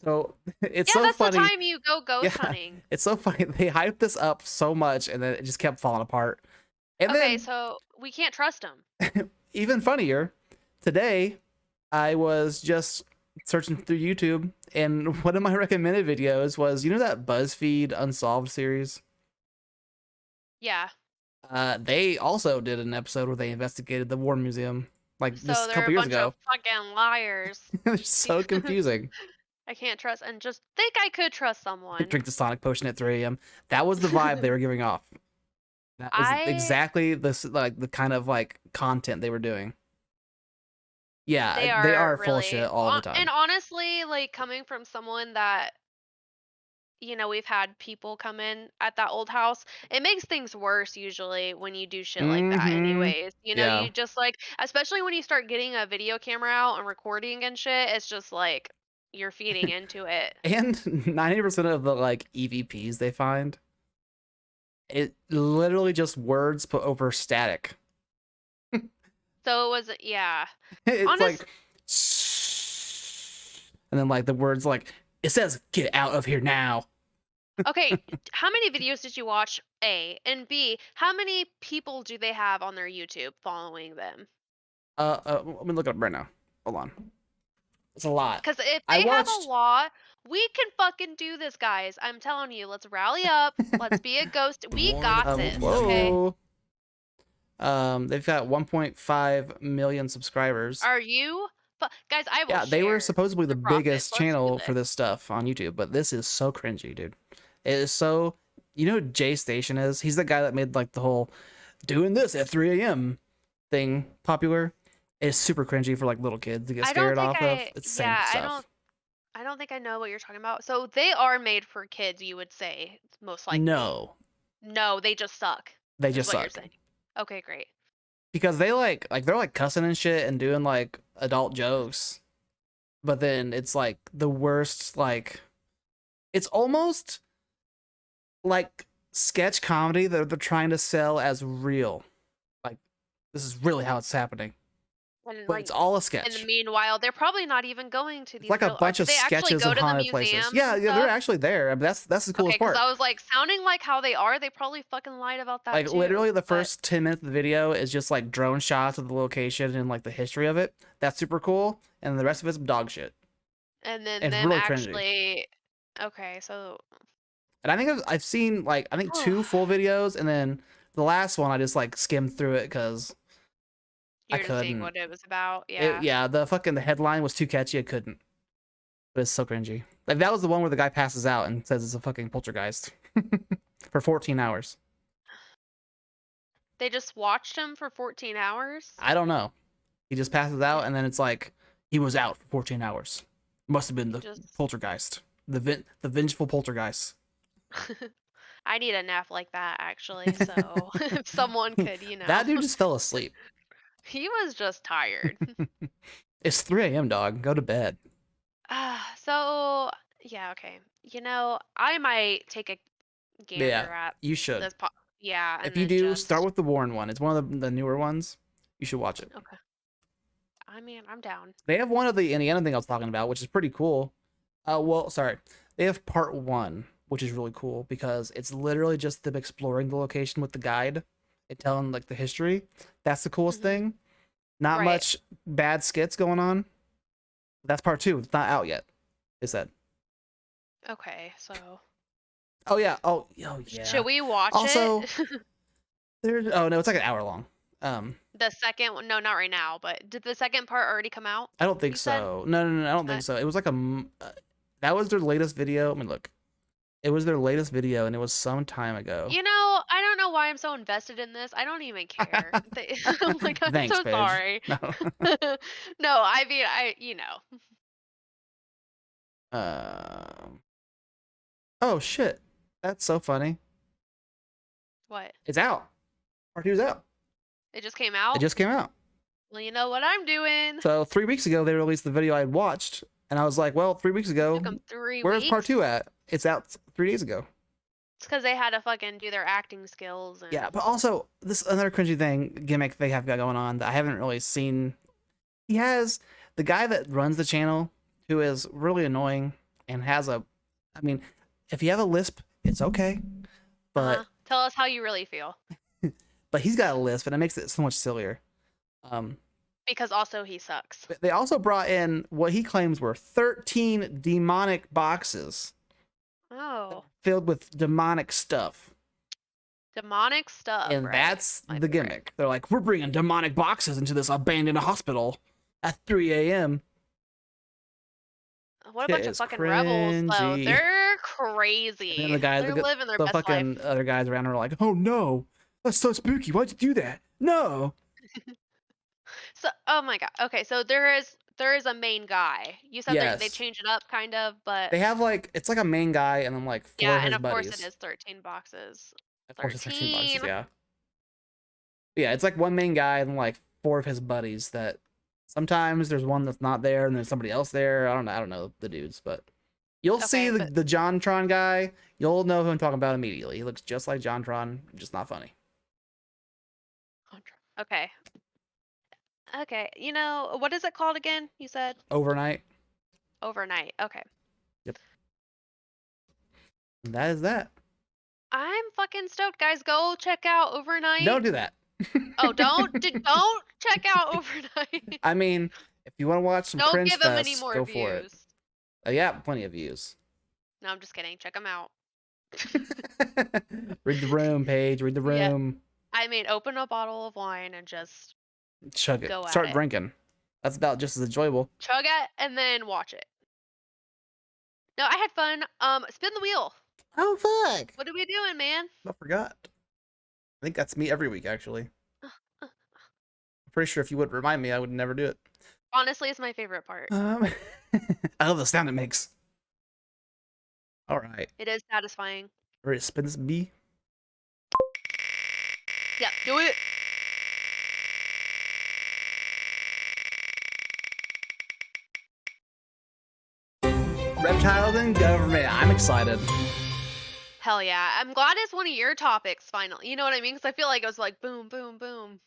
So it's Yeah, so that's the funny. time you go ghost Yeah, hunting. it's so funny. They hyped this up so much, and then it just kept falling apart. And Okay, then so we can't trust them. even funnier, today I was just searching through YouTube, and one of my recommended videos was, you know, that BuzzFeed Unsolved series. Yeah. They also did an episode where they investigated the War Museum, like So just a they're a couple years bunch of ago. fucking liars. It's so confusing. I can't trust and just think I could trust someone. Drink the Sonic potion at 3 a.m. That was the vibe they were giving off. That is I exactly this, like the kind of like content they were doing. They Yeah, they are are full of really shit all the and time. honestly, like coming from someone that we've had people come in at that old house. It makes things worse usually when you do shit like that Mm-hmm. anyways. Yeah. You just like especially when you start getting a video camera out and recording and shit, it's just like you're feeding into it. And 90% of the like EVPs they find, it literally just words put over static. So it was yeah. It's Honest like, and then like the words like, it says get out of here now. Okay, how many videos did you watch? A and B, how many people do they have on their YouTube following them? Let me look it up right now. Hold on. It's a lot. Because if I they have a watched. lot, we can fucking do this, guys. I'm telling you, let's rally up. Let's be a ghost. We got this, okay? Whoa. They've got 1.5 million subscribers. Are you? Guys, I will Yeah, they were share supposedly the the profits. biggest Let's do channel for this. this stuff on YouTube, but this is so cringy, dude. It is so. You know who Jay Station is? He's the guy that made like the whole doing this at 3 a.m. thing popular. It's super cringy for like little kids to get I don't scared think off of. It's the same yeah, stuff. I don't think I know what you're talking about. So they are made for kids, you would say, most likely. No, No, they just suck, they is just what you're suck saying. Okay, great. because they like they're like cussing and shit and doing like adult jokes, but then it's like the worst. Like it's almost like sketch comedy that they're trying to sell as real. Like this is really how it's happening, And but like it's all a in the sketch. meanwhile, they're probably not even going to It's these like a real. Or bunch do of they actually sketches go of to the haunted places. museums Yeah, and yeah, they're stuff? actually there. I mean, that's the Okay, coolest because part. I was like sounding like how they are. They probably fucking lied about that Like too. literally, the But first 10 minutes of the video is just like drone shots of the location and like the history of it. That's super cool, and the rest of it's dog shit. and then It's them really cringy. actually. Okay, so And I think I've seen like I think two full videos, and then the last one I just like skimmed through it because I you're just seeing couldn't. what it was about. It, Yeah. yeah, the headline was too catchy. I couldn't. But it's so cringy. Like that was the one where the guy passes out and says it's a fucking poltergeist for 14 hours. They just watched him for 14 hours. I don't know. He just passes out, and then it's like he was out for 14 hours. Must have been He the just poltergeist, the vengeful poltergeist. I need a nap like that actually. So if someone could, That dude just fell asleep. he was just tired. It's 3 a.m., dog. Go to bed. So yeah, okay. I might take a But yeah, gander at you should. this. Yeah, If and you then do, start just with the Warren one. It's one of the newer ones. You should watch it. okay. I mean, I'm down. They have one of the Indiana thing I was talking about, which is pretty cool. Well, sorry. They have part one, which is really cool because it's literally just them exploring the location with the guide and telling like the history. That's the coolest Hmm. thing. Not Right. much bad skits going on. That's part two. It's not out yet. They said. Okay. So Oh yeah. Oh yeah. should we watch Also, it? there's oh no, it's like an hour long. The second one? No, not right now. But did the second part already come out? I don't think You said. so. No, I don't think so. It was like that was their latest video. I mean, look, it was their latest video, and it was some time ago. I don't know why I'm so invested in this. I don't even care. I'm like, I'm Thanks, so Paige. sorry. No. No, I mean, I. Um. Oh shit, that's so funny. What? It's out. Part two's out. It just came It out? just came out. Well, you know what I'm doing. So 3 weeks ago, they released the video I had watched, and I was like, "Well, 3 weeks ago, Took them 3 where's part weeks. two at? It's out 3 days ago." It's because they had to fucking do their acting skills Yeah, and. but also this another cringy thing gimmick they have got going on that I haven't really seen. He has the guy that runs the channel who is really annoying and has a. I mean, if you have a lisp, it's okay, but Tell us how you really feel. he's got a lisp and it makes it so much sillier. Um, Because also he sucks. They also brought in what he claims were 13 demonic boxes Oh, filled with demonic stuff. demonic stuff, And right? that's My the favorite. gimmick. They're like, we're bringing demonic boxes into this abandoned hospital at 3 a.m. What a It bunch of is fucking rebels, though. cringy. They're And then crazy. the guys, They're living their the best life. fucking other guys around are like, oh no, that's so spooky. Why'd you do that? No. So, oh my god. Okay, so there is a main guy. You said they Yes. change it up kind of, but They have like, it's like a main guy and then like four yeah, of and his of course it buddies. is 13 boxes. Of course, it's 13 boxes, 13. yeah. Yeah, it's like one main guy and like four of his buddies that sometimes there's one that's not there and there's somebody else there. I don't know the dudes, but you'll see Okay, the JonTron guy. You'll know who I'm talking about immediately. He looks just like JonTron, just not funny. okay. Okay. What is it called again? You said Overnight. overnight. Okay. Yep. And that is that. I'm fucking stoked, guys. Go check out overnight. Don't do that. Oh, don't check out overnight. I mean, if you want to watch some Don't cringe give them any fest, more go for it. views. Yeah, plenty of views. No, I'm just kidding. Check them out. Read the room, Paige. Read the Yeah. room. I mean, open a bottle of wine and just Chug it. go at Start it. drinking. That's about just as enjoyable. Chug it and then watch it. No, I had fun. Spin the wheel. Oh fuck! What are we doing, man? I forgot. I think that's me every week, actually. I'm pretty sure if you wouldn't remind me, I would never do it. Honestly, it's my favorite part. I love the sound it makes. All right. It is satisfying. Ready to spin this bee? Yeah, do it. Reptiles and government. I'm excited. Hell yeah. I'm glad it's one of your topics finally. You know what I mean? Because I feel like it was like boom, boom, boom.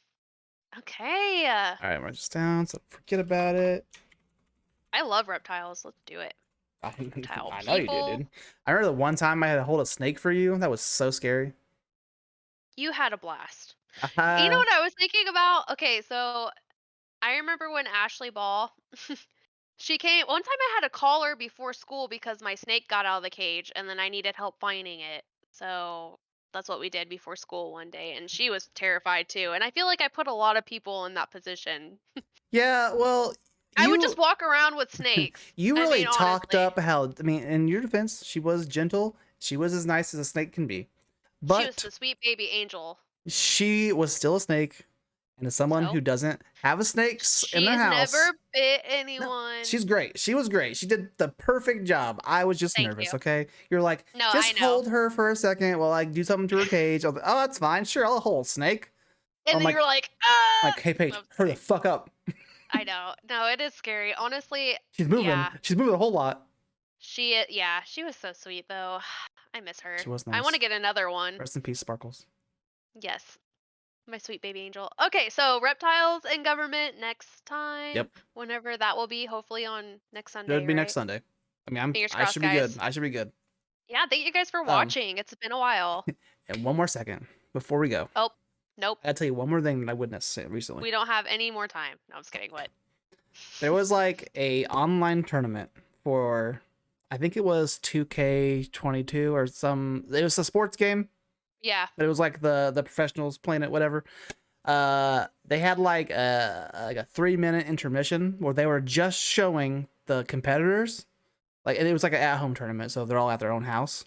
Okay. All right, write this down so don't forget about it. I love reptiles. Let's do it. I Reptile know you people. do, dude. I remember the one time I had to hold a snake for you. That was so scary. You had a blast. You Uh, know what I was thinking about? Okay, so I remember when Ashley Ball, she came one time. I had to call her before school because my snake got out of the cage, and then I needed help finding it. So that's what we did before school one day, and she was terrified too. And I feel like I put a lot of people in that position. yeah, well, I would just walk around with snakes. you I really mean, talked honestly. up how, I mean, in your defense, she was gentle. She was as nice as a snake can be. She was But the sweet baby angel. she was still a snake, And as someone So who doesn't have a snakes in their she's house, never bit no, anyone. she's great. She was great. She did the perfect job. I was just Thank nervous, you. okay? You're like, No, I just know. hold her for a second while I do something to her cage. I was like, oh, that's fine. Sure, I'll hold snake. And I'm then like, you're like, ah. hey, Paige, No, I'm just hurry the kidding. fuck up. I know. No, it is scary. Honestly, She's moving. yeah. She's moving a whole lot. Yeah, she was so sweet though. I miss her. She was I want to nice. get another one. Rest in peace, Sparkles. Yes, my sweet baby angel. Okay, so reptiles and government next time, Yep. whenever that will be, hopefully on next Should Sunday, be next right? Sunday. I mean, Fingers I crossed, should be good. guys. I should be good. Yeah, thank you guys for Um, watching. It's been a while. and one more second before we go. Oh, nope. I gotta tell you one more thing that I witnessed recently. We don't have any more time. No, I'm just kidding. What? There was like a online tournament for, I think it was 2K22 or some. It was a sports game, Yeah. but it was like the professionals playing it, whatever. They had like a 3 minute intermission where they were just showing the competitors, like, and it was like an at home tournament, so they're all at their own house.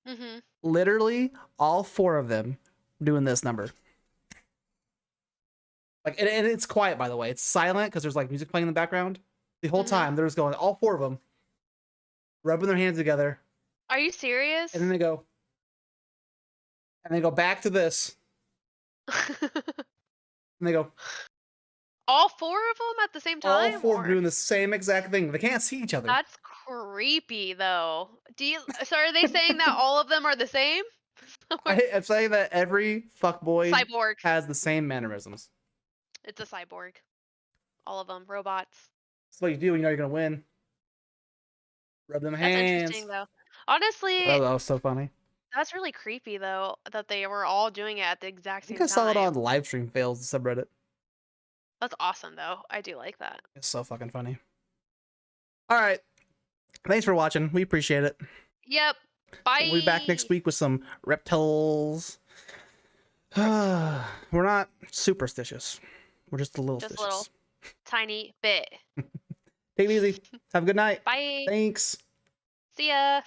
Mhm. Literally, all four of them doing this number. Like, and it's quiet, by the way. It's silent because there's like music playing in the background. The whole Mhm. time they're just going, all four of them, rubbing their hands together, Are you serious? and then they go back to this, and they go, All four of them at the same all time, four of them or doing the same exact thing. They can't see each other. that's creepy though. So are they saying that all of them are the same? I'm saying that every fuckboy Cyborgs. has the same mannerisms. It's a cyborg. All of them robots. That's what you do when you know you're gonna win. Rub them That's hands. interesting though. Honestly, Oh, that was so funny. that's really creepy though that they were all doing it at the I exact think same I saw it on time. Livestream Fails subreddit. That's awesome though. I do like that. It's so fucking funny. All right. Thanks for watching. We appreciate it. Yep. Bye. We'll be back next week with some reptiles. We're not superstitious. We're just a little Just a stitious. little tiny bit. Take it easy. Have a good night. Bye. Thanks. See ya.